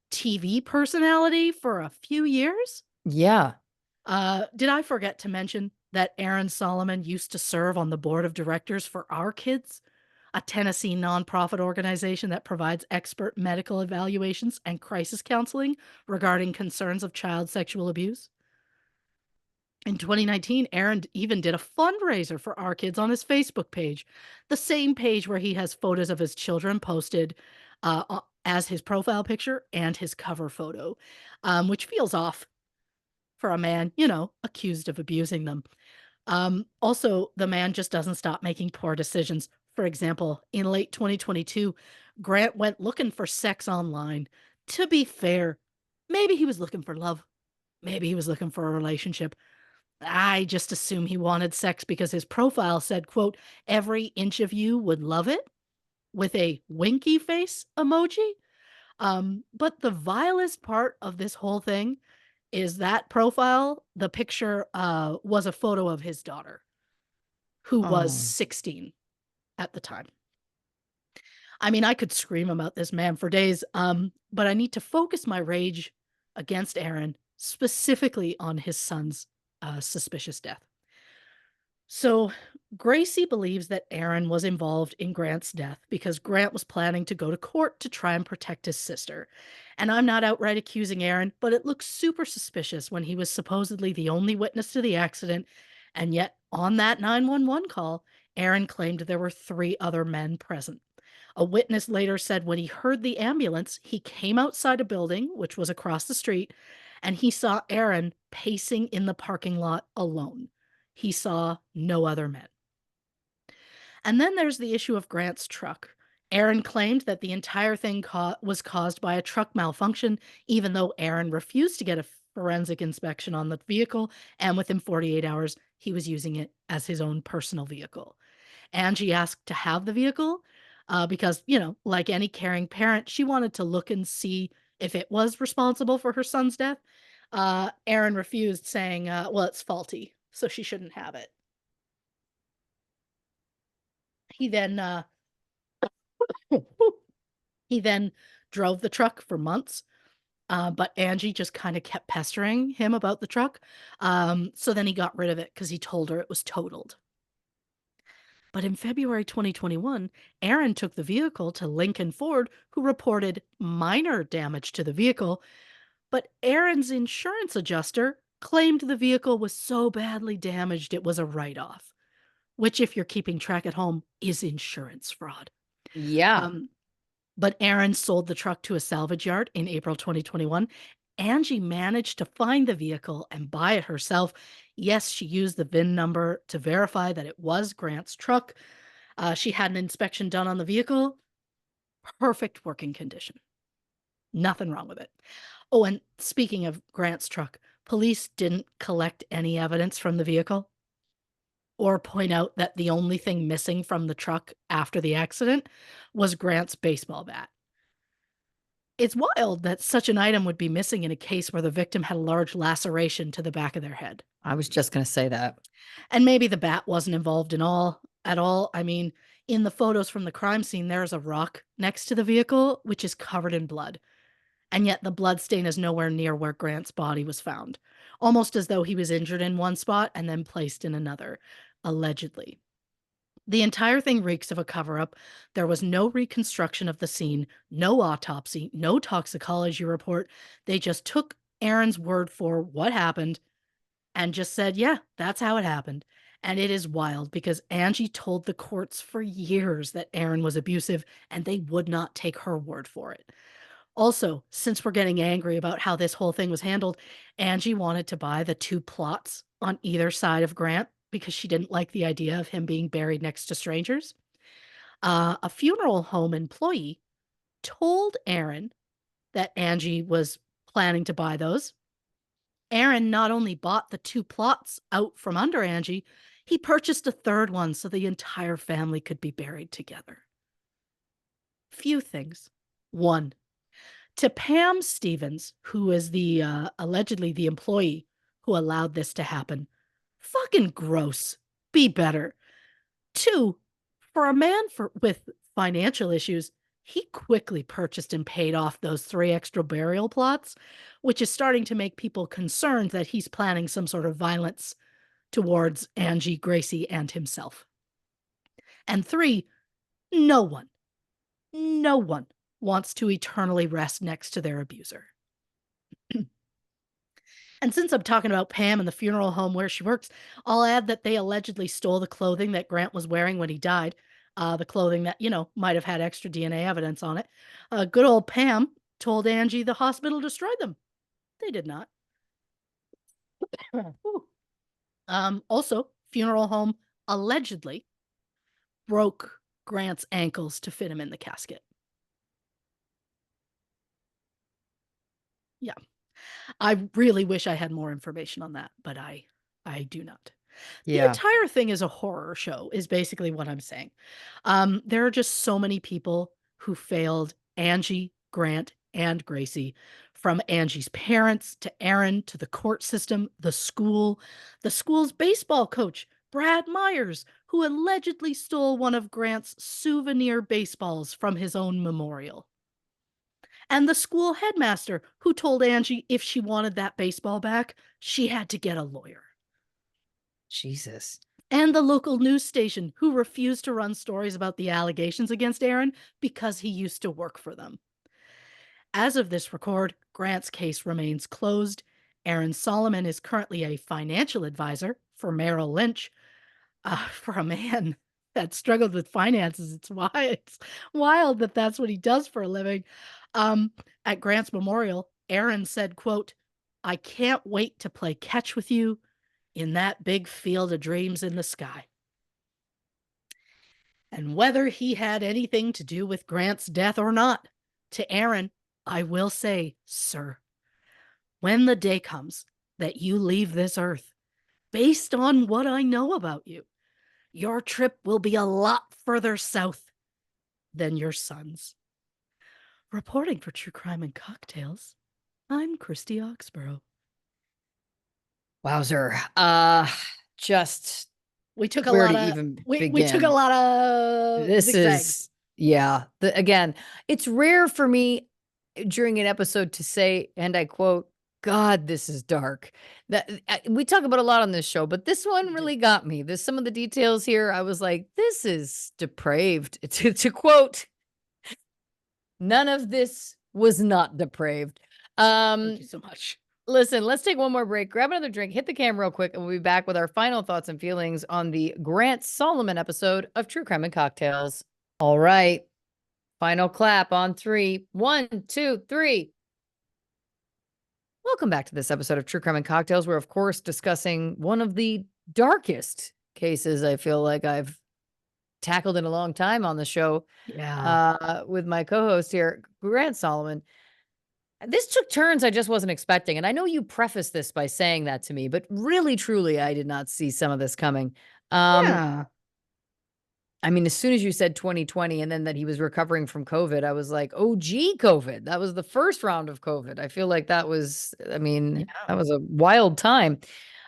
TV personality for a few years. Yeah. Did I forget to mention that Aaron Solomon used to serve on the board of directors for Our Kids, a Tennessee nonprofit organization that provides expert medical evaluations and crisis counseling regarding concerns of child sexual abuse? In 2019, Aaron even did a fundraiser for Our Kids on his Facebook page, the same page where he has photos of his children posted as his profile picture and his cover photo, which feels off for a man, accused of abusing them. Also, the man just doesn't stop making poor decisions. For example, in late 2022, Grant went looking for sex online. To be fair, maybe he was looking for love. Maybe he was looking for a relationship. I just assume he wanted sex because his profile said, quote, every inch of you would love it with a winky face emoji. But the vilest part of this whole thing is that profile, the picture was a photo of his daughter, who was Oh, 16 at the time. I mean, I could scream about this man for days, but I need to focus my rage against Aaron specifically on his son's suspicious death. So, Gracie believes that Aaron was involved in Grant's death because Grant was planning to go to court to try and protect his sister. And I'm not outright accusing Aaron, but it looks super suspicious when he was supposedly the only witness to the accident. And yet, on that 911 call, Aaron claimed there were 3 other men present. A witness later said when he heard the ambulance, he came outside a building, which was across the street, and he saw Aaron pacing in the parking lot alone. He saw no other men. And then there's the issue of Grant's truck. Aaron claimed that the entire thing was caused by a truck malfunction, even though Aaron refused to get a forensic inspection on the vehicle, and within 48 hours, he was using it as his own personal vehicle. Angie asked to have the vehicle because, like any caring parent, she wanted to look and see if it was responsible for her son's death. Aaron refused, saying, well, it's faulty, so she shouldn't have it. He then he then drove the truck for months, but Angie just kind of kept pestering him about the truck. So then he got rid of it because he told her it was totaled. But in February 2021, Aaron took the vehicle to Lincoln Ford, who reported minor damage to the vehicle. But Aaron's insurance adjuster claimed the vehicle was so badly damaged it was a write off, which, if you're keeping track at home, is insurance fraud. yeah. Um, but Aaron sold the truck to a salvage yard in April 2021. Angie managed to find the vehicle and buy it herself. Yes, she used the VIN number to verify that it was Grant's truck. She had an inspection done on the vehicle. Perfect working condition. Nothing wrong with it. Oh, and speaking of Grant's truck, police didn't collect any evidence from the vehicle or point out that the only thing missing from the truck after the accident was Grant's baseball bat. It's wild that such an item would be missing in a case where the victim had a large laceration to the back of their head. I was just going to say that. And maybe the bat wasn't involved at all. I mean, in the photos from the crime scene, there's a rock next to the vehicle, which is covered in blood. And yet the blood stain is nowhere near where Grant's body was found, almost as though he was injured in one spot and then placed in another, allegedly. The entire thing reeks of a cover up. There was no reconstruction of the scene, no autopsy, no toxicology report. They just took Aaron's word for what happened and just said, yeah, that's how it happened. And it is wild because Angie told the courts for years that Aaron was abusive and they would not take her word for it. Also, since we're getting angry about how this whole thing was handled, Angie wanted to buy the two plots on either side of Grant because she didn't like the idea of him being buried next to strangers. A funeral home employee told Aaron that Angie was planning to buy those. Aaron not only bought the two plots out from under Angie, he purchased a third one so the entire family could be buried together. Few things. One, to Pam Stevens, who is the allegedly the employee who allowed this to happen, fucking gross. Be better. Two, for a man with financial issues, he quickly purchased and paid off those 3 extra burial plots, which is starting to make people concerned that he's planning some sort of violence towards Angie, Gracie, and himself. And 3, no one, no one wants to eternally rest next to their abuser. And since I'm talking about Pam and the funeral home where she works, I'll add that they allegedly stole the clothing that Grant was wearing when he died. The clothing that, might have had extra DNA evidence on it. Good old Pam told Angie the hospital destroyed them. They did not. Also, funeral home allegedly broke Grant's ankles to fit him in the casket. Yeah. I really wish I had more information on that, but I do not. The Yeah. entire thing is a horror show, is basically what I'm saying. There are just so many people who failed Angie, Grant, and Gracie, from Angie's parents to Aaron to the court system, the school's baseball coach, Brad Myers, who allegedly stole one of Grant's souvenir baseballs from his own memorial. And the school headmaster, who told Angie if she wanted that baseball back, she had to get a lawyer. Jesus. And the local news station, who refused to run stories about the allegations against Aaron because he used to work for them. As of this record, Grant's case remains closed. Aaron Solomon is currently a financial advisor for Merrill Lynch. For a man that struggled with finances, it's wild that that's what he does for a living. At Grant's memorial, Aaron said, quote, "I can't wait to play catch with you in that big field of dreams in the sky." And whether he had anything to do with Grant's death or not, to Aaron, I will say, sir, when the day comes that you leave this earth, based on what I know about you, your trip will be a lot further south than your son's. Reporting for True Crime and Cocktails, I'm Christy Oxborrow. Wowzer. Just We took a where lot to of even we took a begin? lot of This zigzags. is, yeah. Again, it's rare for me during an episode to say, and I quote, "God, this is dark." That we talk about a lot on this show, but this one really got me. There's some of the details here. I was like, "This is depraved." To quote, "None of this was not depraved." Thank you so much. Listen, let's take one more break, grab another drink, hit the cam real quick, and we'll be back with our final thoughts and feelings on the Grant Solomon episode of True Crime and Cocktails. All right. Final clap on 3. 1, 2, 3. Welcome back to this episode of True Crime and Cocktails. We're, of course, discussing one of the darkest cases I feel like I've tackled in a long time on the show. Yeah. With my co-host here, Grant Solomon. This took turns I just wasn't expecting. And I know you prefaced this by saying that to me, but really, truly, I did not see some of this coming. Yeah. I mean, as soon as you said 2020 and then that he was recovering from COVID, I was like, oh, gee, COVID. That was the first round of COVID. I feel like that was, that was a wild time.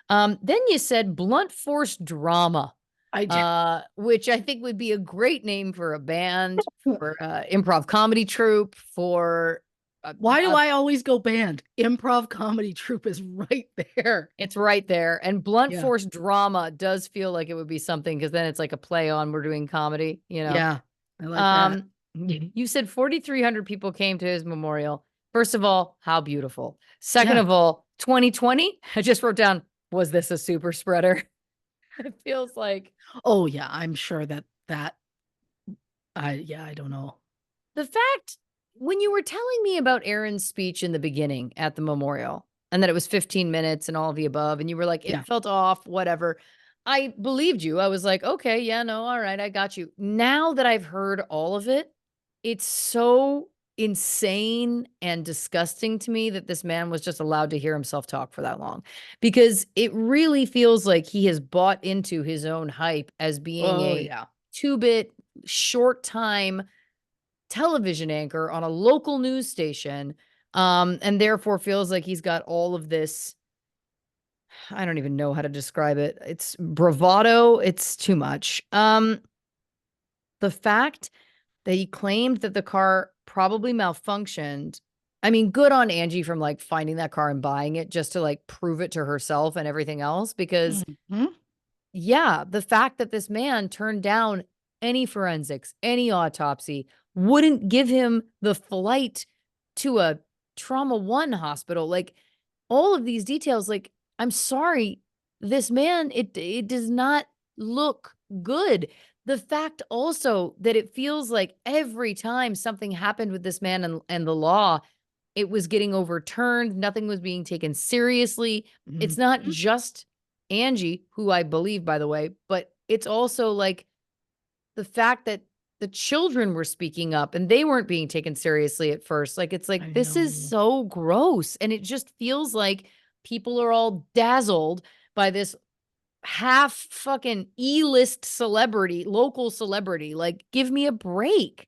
Then you said blunt force drama, I do. which I think would be a great name for a band, for improv comedy troupe, for uh, Why do uh, I always go band? Improv comedy troupe is right there. it's right there. And blunt Yeah. force drama does feel like it would be something because then it's like a play on we're doing comedy, you know. Yeah. I like that. You said 4,300 people came to his memorial. First of all, how beautiful. Second Yeah. of all, 2020, I just wrote down, was this a super spreader? It feels like Oh yeah, I'm sure that I don't know. the fact when you were telling me about Aaron's speech in the beginning at the memorial and that it was 15 minutes and all of the above, and you were like, it Yeah. felt off, whatever. I believed you. I was like, okay, yeah, no, all right, I got you. Now that I've heard all of it, it's so insane and disgusting to me that this man was just allowed to hear himself talk for that long because it really feels like he has bought into his own hype as being Oh a yeah. 2-bit short time television anchor on a local news station, and therefore feels like he's got all of this. I don't even know how to describe it. It's bravado. It's too much. The fact that he claimed that the car probably malfunctioned. I mean, good on Angie from like finding that car and buying it just to like prove it to herself and everything else. Because Mhm. yeah, the fact that this man turned down any forensics, any autopsy, wouldn't give him the flight to a trauma one hospital. Like all of these details, like, I'm sorry, this man, it does not look good. The fact also that it feels like every time something happened with this man and the law, it was getting overturned, nothing was being taken seriously. It's not Mhm. just Angie, who I believe, by the way, but it's also like the fact that the children were speaking up and they weren't being taken seriously at first. Like, it's like, I this is know. so gross. And it just feels like people are all dazzled by this half fucking E-list celebrity, local celebrity. Like, give me a break.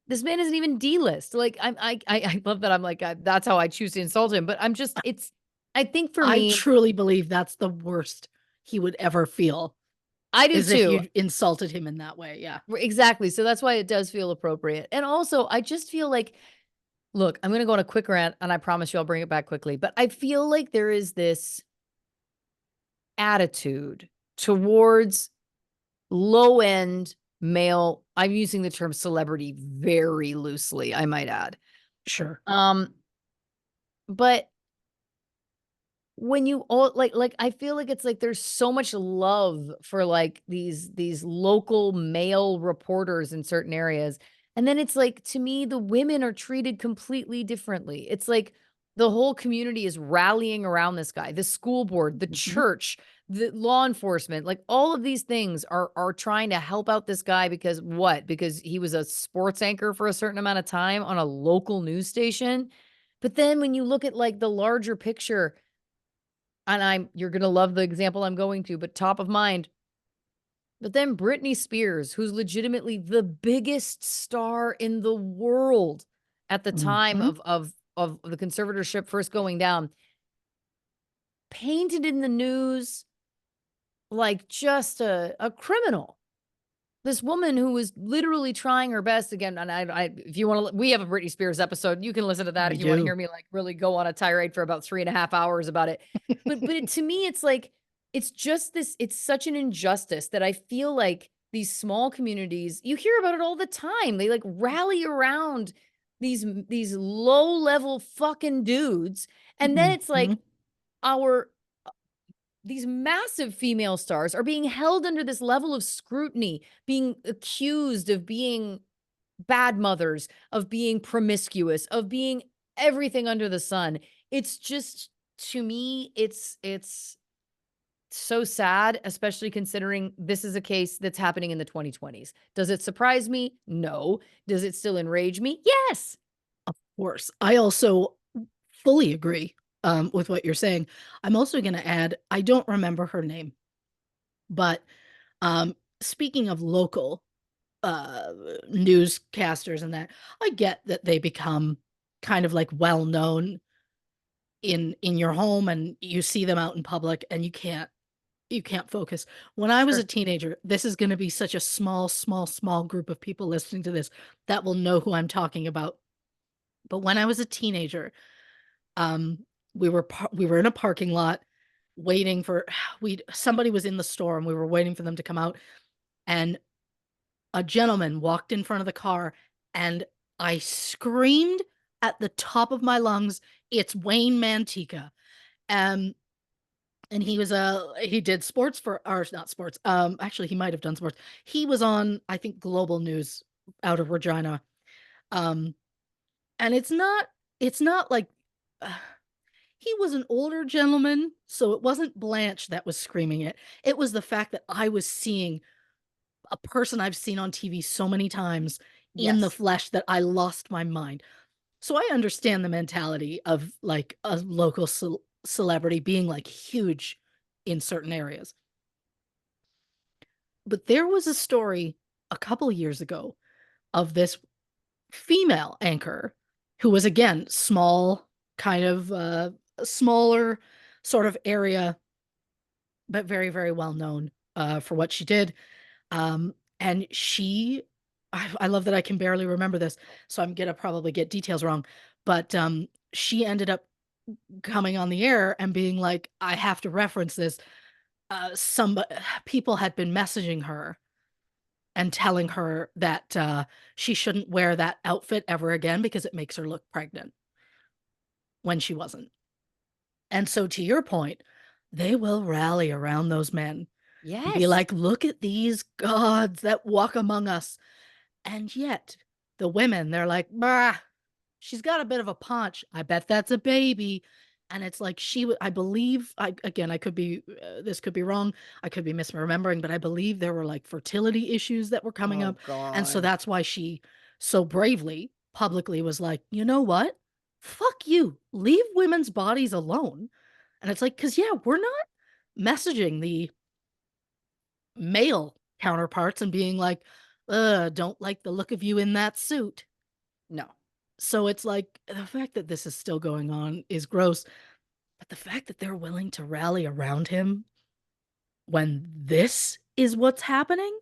This man isn't even D-list. Like, I love that I'm like, that's how I choose to insult him. But I'm just, it's, I think for I me, truly believe that's the worst he would ever feel I do is if too. you insulted him in that way. Yeah. Exactly. So that's why it does feel appropriate. And also, I just feel like, look, I'm going to go on a quick rant and I promise you I'll bring it back quickly. But I feel like there is this attitude towards low end male. I'm using the term celebrity very loosely, I might add. Sure. Um, but when you all like I feel like it's like there's so much love for like these local male reporters in certain areas. And then it's like to me the women are treated completely differently. It's like the whole community is rallying around this guy, the school board, the Mhm. church, the law enforcement, like all of these things are trying to help out this guy because what? Because he was a sports anchor for a certain amount of time on a local news station. But then when you look at like the larger picture, and you're gonna love the example I'm going to, but top of mind. But then Britney Spears, who's legitimately the biggest star in the world at the time Mhm. of the conservatorship first going down, painted in the news like just a criminal. This woman who was literally trying her best again, and I if you want to, we have a Britney Spears episode. You can listen to that We if you want to hear do. me like really go on a tirade for about 3.5 hours about it. To me, it's like it's just this. It's such an injustice that I feel like these small communities. You hear about it all the time. They like rally around these low level fucking dudes, and then it's like Mhm. our these massive female stars are being held under this level of scrutiny, being accused of being bad mothers, of being promiscuous, of being everything under the sun. It's just to me, it's so sad, especially considering this is a case that's happening in the 2020s. Does it surprise me? No. Does it still enrage me? Yes. Course. I also fully agree with what you're saying. I'm also going to add, I don't remember her name, but speaking of local newscasters and that, I get that they become kind of like well known in your home and you see them out in public and you can't focus. When I was a Sure. teenager, this is going to be such a small group of people listening to this that will know who I'm talking about. But when I was a teenager, um, we were in a parking lot waiting for we somebody was in the store and we were waiting for them to come out, and a gentleman walked in front of the car, and I screamed at the top of my lungs, "It's Wayne Mantica." Um, and he did sports for or not sports. Actually he might have done sports. He was on, I think, Global News out of Regina. Um, and it's not like uh, he was an older gentleman, so it wasn't Blanche that was screaming it. It was the fact that I was seeing a person I've seen on TV so many times in the Yes. flesh that I lost my mind. So I understand the mentality of like a local celebrity being like huge in certain areas. But there was a story a couple years ago of this female anchor who was again small, kind of smaller sort of area, but very, very well known for what she did. Um, and I love that I can barely remember this, so I'm gonna probably get details wrong. But she ended up coming on the air and being like, I have to reference this. Some people had been messaging her and telling her that she shouldn't wear that outfit ever again because it makes her look pregnant when she wasn't. And so, to your point, they will rally around those men and be Yes. like, look at these gods that walk among us. And yet, the women, they're like, bah, she's got a bit of a paunch. I bet that's a baby. And it's like I believe, again, I could be, this could be wrong. I could be misremembering, but I believe there were like fertility issues that were coming Oh up. And so God. that's why she so bravely, publicly was like, you know what? Fuck you. Leave women's bodies alone. And it's like, because yeah, we're not messaging the male counterparts and being like, don't like the look of you in that suit. No. So it's like the fact that this is still going on is gross, but the fact that they're willing to rally around him when this is what's happening,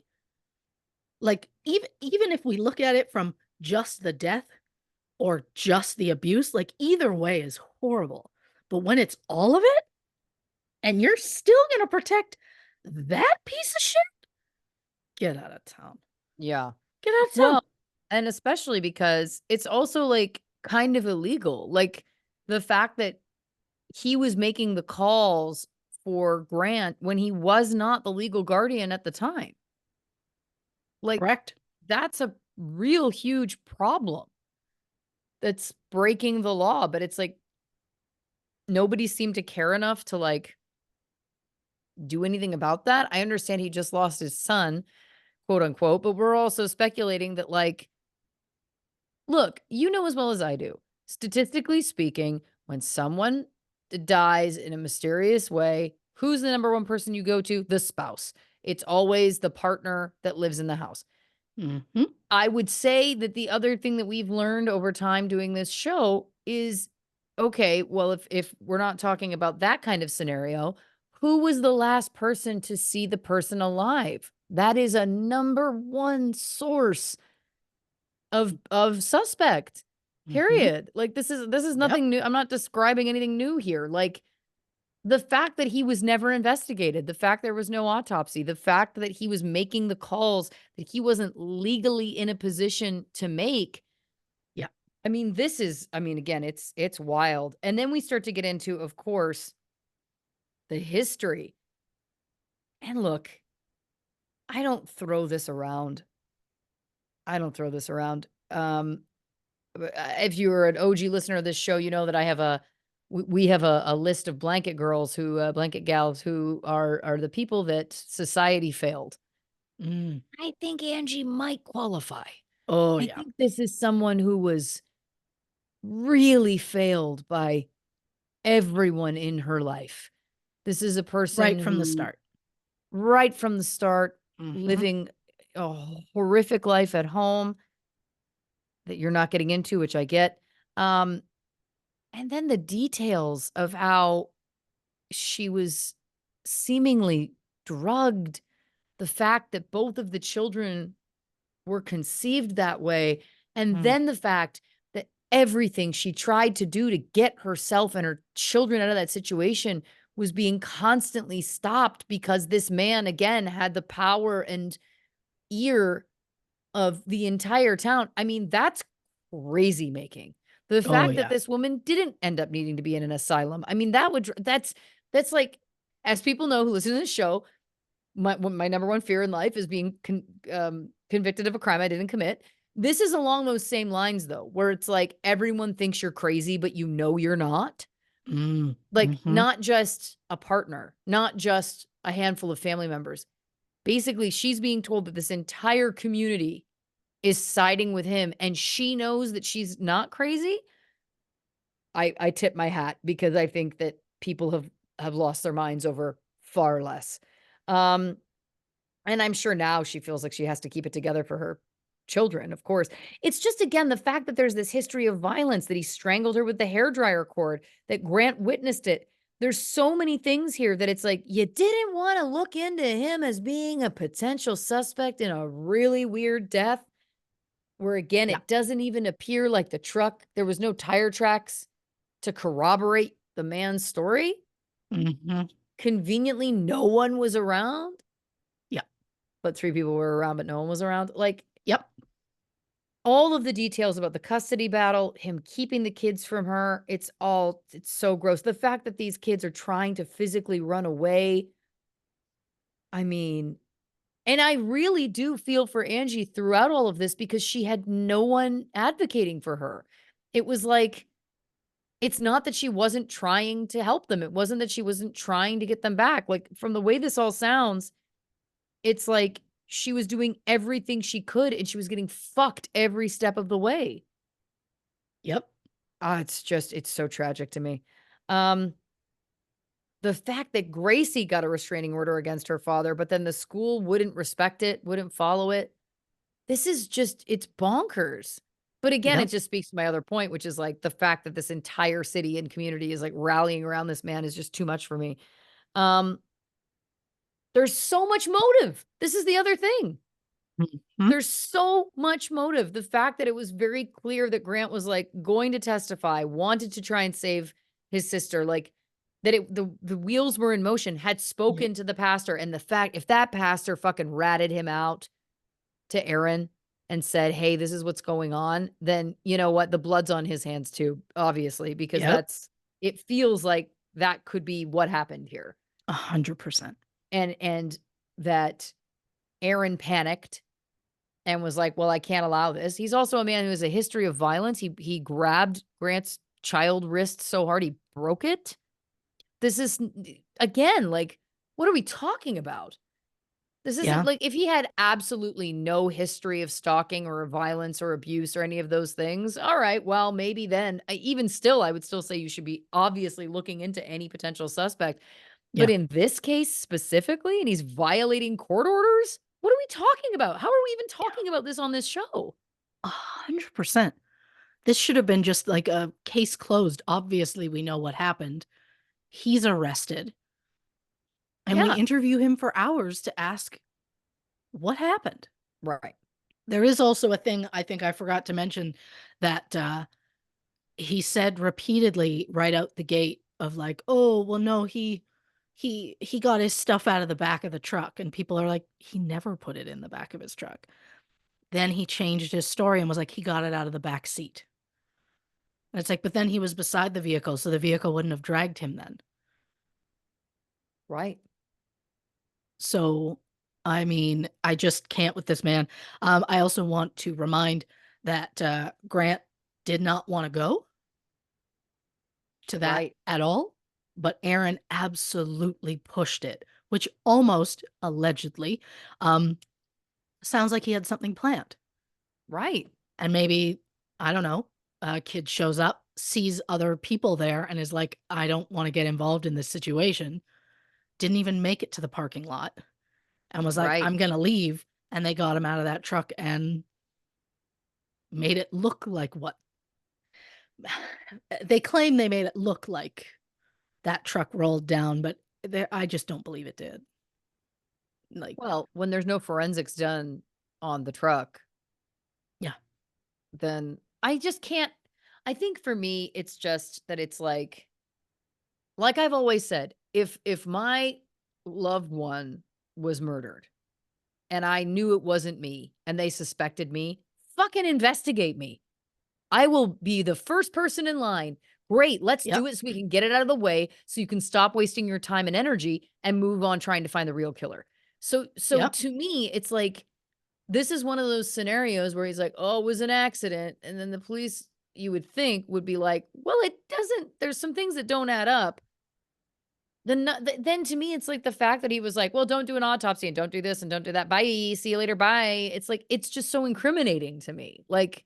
like even if we look at it from just the death or just the abuse, like either way is horrible. But when it's all of it and you're still going to protect that piece of shit, get out of town. Yeah. Get out of town. Well, and especially because it's also like kind of illegal. Like the fact that he was making the calls for Grant when he was not the legal guardian at the time. Like Correct. that's a real huge problem that's breaking the law, but it's like nobody seemed to care enough to like do anything about that. I understand he just lost his son, quote unquote, but we're also speculating that like look, you know as well as I do. Statistically speaking, when someone dies in a mysterious way, who's the number one person you go to? The spouse. It's always the partner that lives in the house. Mm-hmm. I would say that the other thing that we've learned over time doing this show is okay, well, if we're not talking about that kind of scenario, who was the last person to see the person alive? That is a number one source of suspect, Mm-hmm. period. Like, this is Yep. nothing new. I'm not describing anything new here. Like, the fact that he was never investigated, the fact there was no autopsy, the fact that he was making the calls that he wasn't legally in a position to make. Yeah. I mean, this is I mean, again, it's wild. And then we start to get into, of course, the history. And look, I don't throw this around. I don't throw this around. If you're an OG listener of this show, you know that I have we have a list of blanket girls who blanket gals who are the people that society failed. Mm. I think Angie might qualify. Oh I yeah. think this is someone who was really failed by everyone in her life. This is a person Right from the who start. right from the start Mhm. living a horrific life at home that you're not getting into, which I get. Um And then the details of how she was seemingly drugged, the fact that both of the children were conceived that way, and Mm. then the fact that everything she tried to do to get herself and her children out of that situation was being constantly stopped because this man, again, had the power and ear of the entire town. I mean, that's crazy making. The Oh, fact that yeah. this woman didn't end up needing to be in an asylum, I mean, that would that's like, as people know who listen to this show, my number one fear in life is being convicted of a crime I didn't commit. This is along those same lines, though, where it's like everyone thinks you're crazy, but you know you're not. Mm, Like, mhm. not just a partner, not just a handful of family members. Basically, she's being told that this entire community is siding with him, and she knows that she's not crazy. I tip my hat because I think that people have lost their minds over far less. Um, and I'm sure now she feels like she has to keep it together for her children, of course. It's just, again, the fact that there's this history of violence, that he strangled her with the hairdryer cord, that Grant witnessed it. There's so many things here that it's like, you didn't want to look into him as being a potential suspect in a really weird death, where again, Yeah. it doesn't even appear like the truck, there was no tire tracks to corroborate the man's story. Mhm. Conveniently, no one was around, Yep. but 3 people were around, but no one was around. Like, Yep. all of the details about the custody battle, him keeping the kids from her, it's so gross. The fact that these kids are trying to physically run away, I mean, and I really do feel for Angie throughout all of this because she had no one advocating for her. It was like, it's not that she wasn't trying to help them. It wasn't that she wasn't trying to get them back. Like, from the way this all sounds, it's like she was doing everything she could and she was getting fucked every step of the way. Yep. It's so tragic to me. Um, the fact that Gracie got a restraining order against her father, but then the school wouldn't respect it, wouldn't follow it. This is just, it's bonkers. But again, it Yep. just speaks to my other point, which is like the fact that this entire city and community is like rallying around this man is just too much for me. Um, there's so much motive. This is the other thing. Mhm. There's so much motive. The fact that it was very clear that Grant was, like, going to testify, wanted to try and save his sister, like, that the wheels were in motion, had Yep. spoken to the pastor, and the fact if that pastor fucking ratted him out to Aaron and said, "Hey, this is what's going on," then you know what? The blood's on his hands too, obviously, because Yep. that's it feels like that could be what happened here. 100%. And that Aaron panicked and was like, "Well, I can't allow this." He's also a man who has a history of violence. He grabbed Grant's child wrist so hard he broke it. This is again, like, what are we talking about? This isn't Yeah. like if he had absolutely no history of stalking or violence or abuse or any of those things. All right, well, maybe then even still, I would still say you should be obviously looking into any potential suspect. But Yeah. in this case specifically, and he's violating court orders? What are we talking about? How are we even Yeah. talking about this on this show? 100%. This should have been just like a case closed. Obviously, we know what happened. He's arrested, and we Yeah, interview him for hours to ask what happened. right, There is also a thing I think I forgot to mention that, he said repeatedly right out the gate of like, "Oh, well, no, he got his stuff out of the back of the truck," and people are like, "He never put it in the back of his truck." Then he changed his story and was like, "He got it out of the back seat." And it's like, "But then he was beside the vehicle, so the vehicle wouldn't have dragged him then." right. So, I mean, I just can't with this man. I also want to remind that, Grant did not wanna go to that Right, at all, but Aaron absolutely pushed it, which almost, allegedly, um, sounds like he had something planned. right, And maybe, I don't know, a kid shows up, sees other people there, and is like, "I don't wanna get involved in this situation." Didn't even make it to the parking lot and was like, right, "I'm gonna leave," and they got him out of that truck and made it look like what they claim they made it look like that truck rolled down, but there I just don't believe it did. Like, well, when there's no forensics done on the truck, yeah. then I just can't I think for me, it's just that it's like I've always said, if my loved one was murdered and I knew it wasn't me and they suspected me, fucking investigate me. I will be the first person in line. Great, let's Yep, do it so we can get it out of the way so you can stop wasting your time and energy and move on trying to find the real killer. So yep. to me, it's like this is one of those scenarios where he's like, "Oh, it was an accident." And then the police you would think would be like, "Well, it doesn't there's some things that don't add up." Then to me, it's like the fact that he was like, "Well, don't do an autopsy and don't do this and don't do that. Bye. See you later. Bye." It's like it's just so incriminating to me. Like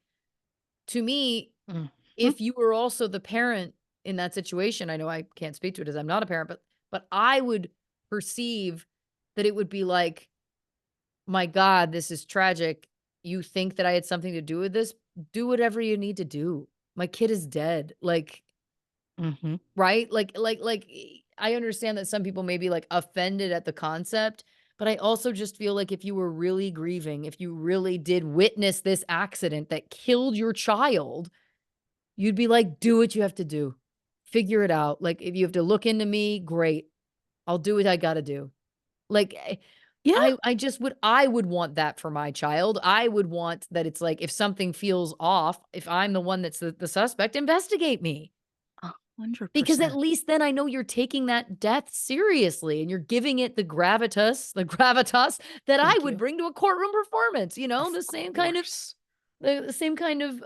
to me, Mhm, if you were also the parent in that situation, I know I can't speak to it as I'm not a parent, but I would perceive that it would be like, "My god, this is tragic. You think that I had something to do with this? Do whatever you need to do. My kid is dead." Like, mhm. right? I understand that some people may be, like, offended at the concept, but I also just feel like if you were really grieving, if you really did witness this accident that killed your child, you'd be like, "Do what you have to do. Figure it out. Like, if you have to look into me, great. I'll do what I gotta do." Like, Yeah, I would want that for my child. I would want that it's like, if something feels off, if I'm the one that's the suspect, investigate me. Because at 100%. least then I know you're taking that death seriously and you're giving it the gravitas that I Thank would you. bring to a courtroom performance, Of the same kind of course. the same kind of,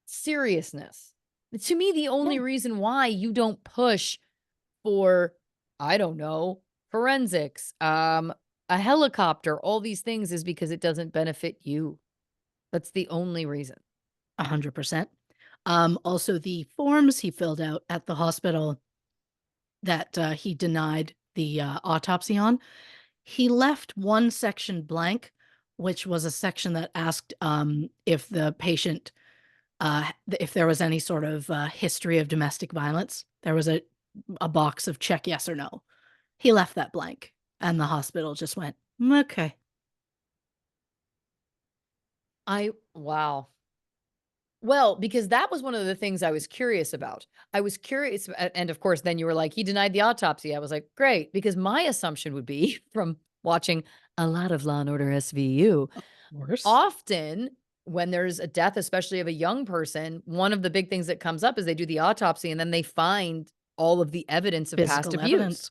seriousness. To me, the only Yeah, reason why you don't push for, I don't know, forensics, a helicopter, all these things is because it doesn't benefit you. That's the only reason. 100%. Also, the forms he filled out at the hospital that, he denied the, autopsy on, he left one section blank, which was a section that asked, if the patient, if there was any sort of, history of domestic violence. There was a box of check yes or no. He left that blank, and the hospital just went, "Okay." Wow. Well, because that was one of the things I was curious about. I was curious, and of course, then you were like, he denied the autopsy. I was like, great, because my assumption would be from watching a lot of Law and Order SVU, Of course. often when there's a death, especially of a young person, one of the big things that comes up is they do the autopsy and then they find all of the evidence of past Physical abuse. evidence.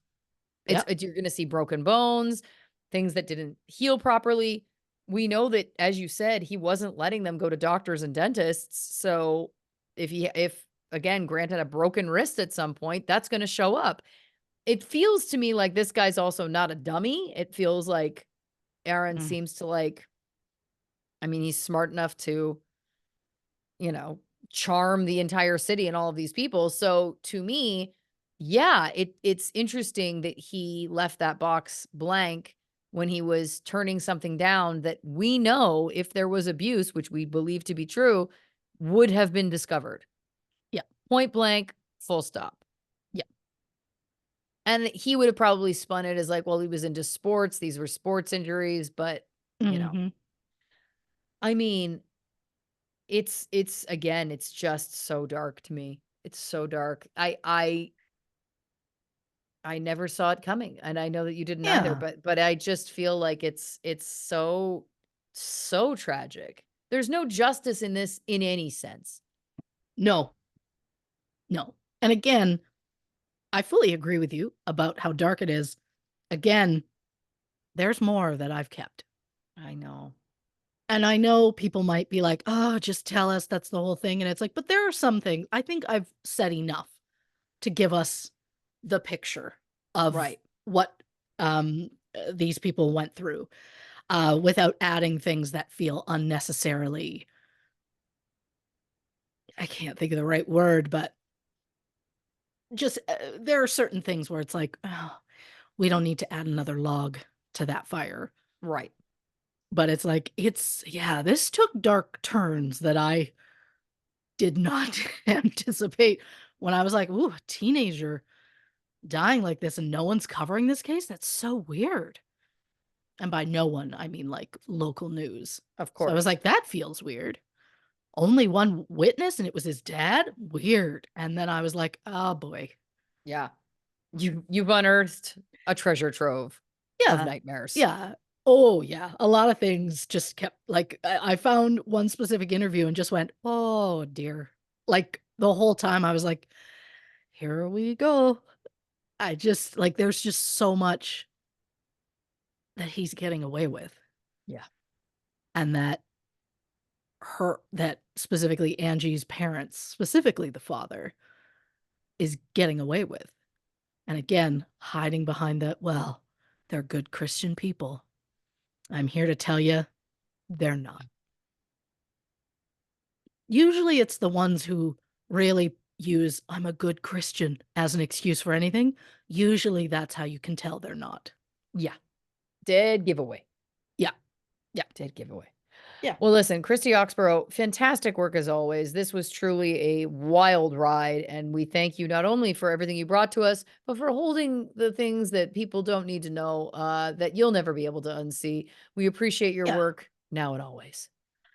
Yep. You're gonna see broken bones, things that didn't heal properly. We know that, as you said, he wasn't letting them go to doctors and dentists, so if, again, granted a broken wrist at some point, that's gonna show up. It feels to me like this guy's also not a dummy. It feels like Aaron Mm, seems to, I mean, he's smart enough to, you know, charm the entire city and all of these people. So to me, yeah, it's interesting that he left that box blank when he was turning something down that we know if there was abuse, which we believe to be true, would have been discovered. yeah, Point blank, full stop. yeah. And he would have probably spun it as like, well, he was into sports, these were sports injuries, but you know, Mhm. I mean, it's again, it's just so dark to me. It's so dark. I never saw it coming, and I know that you didn't either, Yeah. but I just feel like it's so tragic. There's no justice in this in any sense. No, no. And again, I fully agree with you about how dark it is. Again, there's more that I've kept. I know. And I know people might be like, "Oh, just tell us that's the whole thing." And it's like, but there are some things I think I've said enough to give us the picture of Right. what these people went through, without adding things that feel unnecessarily, I can't think of the right word, but just there are certain things where it's like, oh, we don't need to add another log to that fire. Right. But it's like, yeah, this took dark turns that I did not anticipate when I was like, ooh, a teenager dying like this and no one's covering this case. That's so weird. And by no one, I mean like local news. Of So I was course. like, that feels weird. only one witness and it was his dad? Weird. And then I was like, "Oh boy." Yeah. You've unearthed a treasure trove of Yeah. nightmares. Yeah. Oh, yeah. A lot of things just kept like, I found one specific interview and just went, "Oh, dear." Like, the whole time I was like, "Here we go." I just like, there's just so much that he's getting away with, Yeah. and that specifically Angie's parents, specifically the father, is getting away with. And again, hiding behind that, "Well, they're good Christian people." I'm here to tell you, they're not. Usually it's the ones who really use "I'm a good Christian" as an excuse for anything. Usually that's how you can tell they're not. Yeah. Dead giveaway. Yeah, yeah, Dead giveaway. yeah, Well, listen, Christy Oxborrow, fantastic work as always. This was truly a wild ride, and we thank you not only for everything you brought to us, but for holding the things that people don't need to know, that you'll never be able to unsee. We appreciate your yeah. work now and always.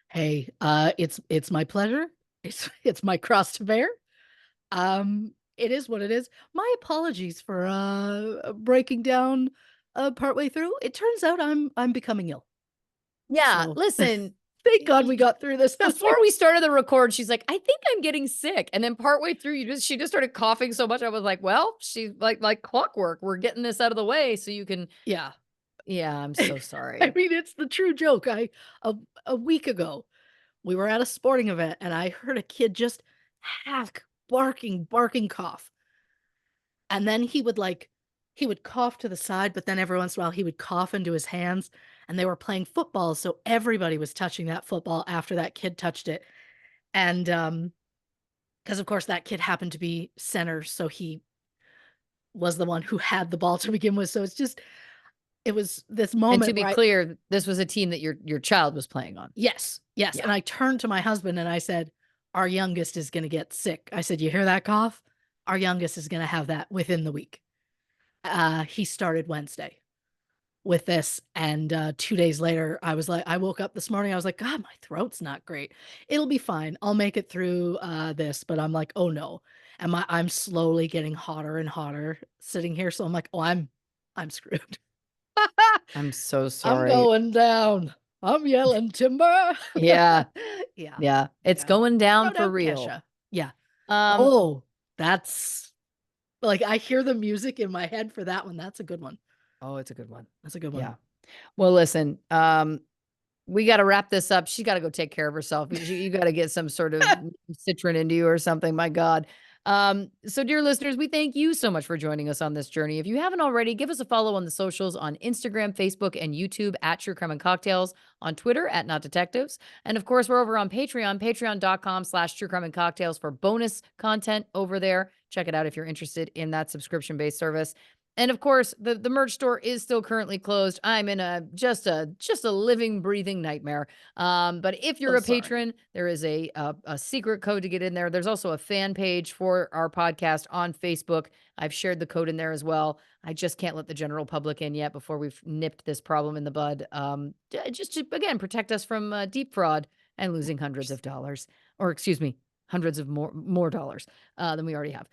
Hey, it's my pleasure. It's my cross to bear. It is what it is. My apologies for, breaking down, partway through. It turns out I'm becoming ill. Yeah, So, listen, thank God we got through this before week. we started the record, she's like, "I think I'm getting sick." And then partway through, she just started coughing so much. I was like, "Well, she's like clockwork. We're getting this out of the way so you can." Yeah. Yeah, I'm so I sorry. mean, it's the true joke. A a week ago, we were at a sporting event and I heard a kid just hack barking cough. And then he would cough to the side, but then every once in a while he would cough into his hands and they were playing football, so everybody was touching that football after that kid touched it. And because of course that kid happened to be center, so he was the one who had the ball to begin with. So it was this And to moment be where I clear, this was a team that your child was playing on. yes, yes, Yeah. and I turned to my husband and I said, "Our youngest is gonna get sick." I said, "You hear that cough? Our youngest is gonna have that within the week." He started Wednesday with this, and, 2 days later, I woke up this morning, I was like, "God, my throat's not great. It'll be fine. I'll make it through, this," but I'm like, "Oh, no." And I'm slowly getting hotter and hotter sitting here, so I'm like, "Oh, I'm screwed." I'm so I'm sorry. going down. I'm yelling timber. Yeah, Yeah, yeah, it's yeah. going down Throw for down real. Kesha. Yeah. Um, Oh, that's like, I hear the music in my head for that one. That's a good one. oh, it's a good one. That's a good Yeah. one. Well, listen, we gotta wrap this up. She gotta go take care of herself. You gotta get some sort of Citron into you or something, my god. So dear listeners, we thank you so much for joining us on this journey. If you haven't already, give us a follow on the socials on Instagram, Facebook, and YouTube at True Crime and Cocktails, on Twitter at Not Detectives. And of course, we're over on Patreon, patreon.com/True Crime and Cocktails for bonus content over there. Check it out if you're interested in that subscription-based service. And of course, the merch store is still currently closed. I'm in a just a living, breathing nightmare. But if you're So a sorry. patron, there is a secret code to get in there. There's also a fan page for our podcast on Facebook. I've shared the code in there as well. I just can't let the general public in yet before we've nipped this problem in the bud. Just to again protect us from deep fraud and losing hundreds of dollars, or excuse me, hundreds of more dollars than we already have.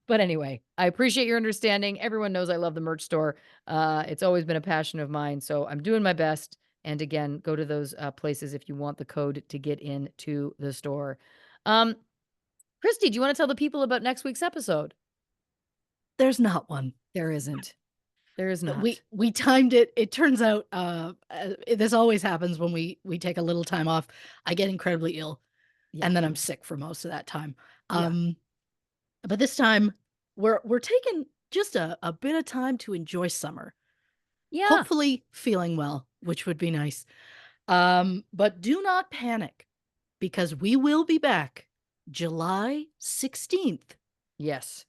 But anyway, I appreciate your understanding. Everyone knows I love the merch store. It's always been a passion of mine, so I'm doing my best. And again, go to those places if you want the code to get into the store. Um, Christy, do you want to tell the people about next week's episode? There's not one. There isn't. There is not. We timed it. It turns out, this always happens when we take a little time off. I get incredibly ill, Yeah. and then I'm sick for most of that time. Yeah. Um, but this time, we're taking just a bit of time to enjoy summer. Yeah. Hopefully feeling well, which would be nice. But do not panic because we will be back July 16th Yes.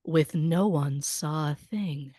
with No One Saw a Thing.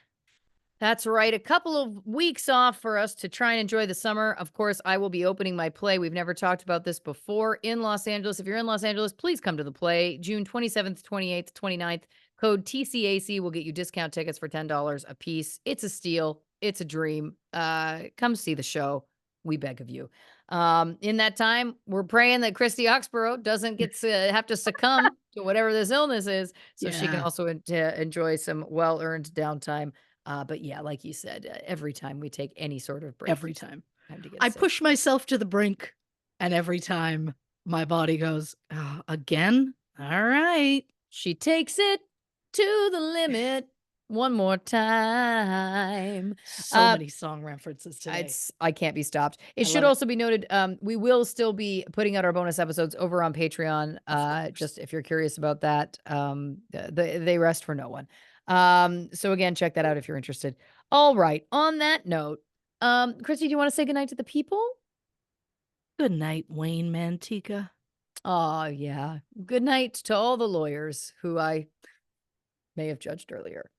That's right. A couple of weeks off for us to try and enjoy the summer. Of course, I will be opening my play. We've never talked about this before in Los Angeles. If you're in Los Angeles, please come to the play June 27th, 28th, 29th. Code TCAC will get you discount tickets for $10 a piece. It's a steal. It's a dream. Come see the show. We beg of you. In that time, we're praying that Christy Oxborrow doesn't get to have to succumb to whatever this illness is, so she can Yeah, also enjoy some well-earned downtime. But yeah, like you said, every time we take any sort of break, every it's time. time to get I sick. push myself to the brink, and every time my body goes, "Oh, again? All right." She takes it to the limit one more time. So Uh, many song references today. I can't be stopped. It I should love it. also be noted, we will still be putting out our bonus episodes over on Patreon. Of course. Just if you're curious about that, they rest for no one. So again, check that out if you're interested. All right. On that note, Christy, do you want to say goodnight to the people? Good night, Wayne Mantica. Oh yeah. Good night to all the lawyers who I may have judged earlier.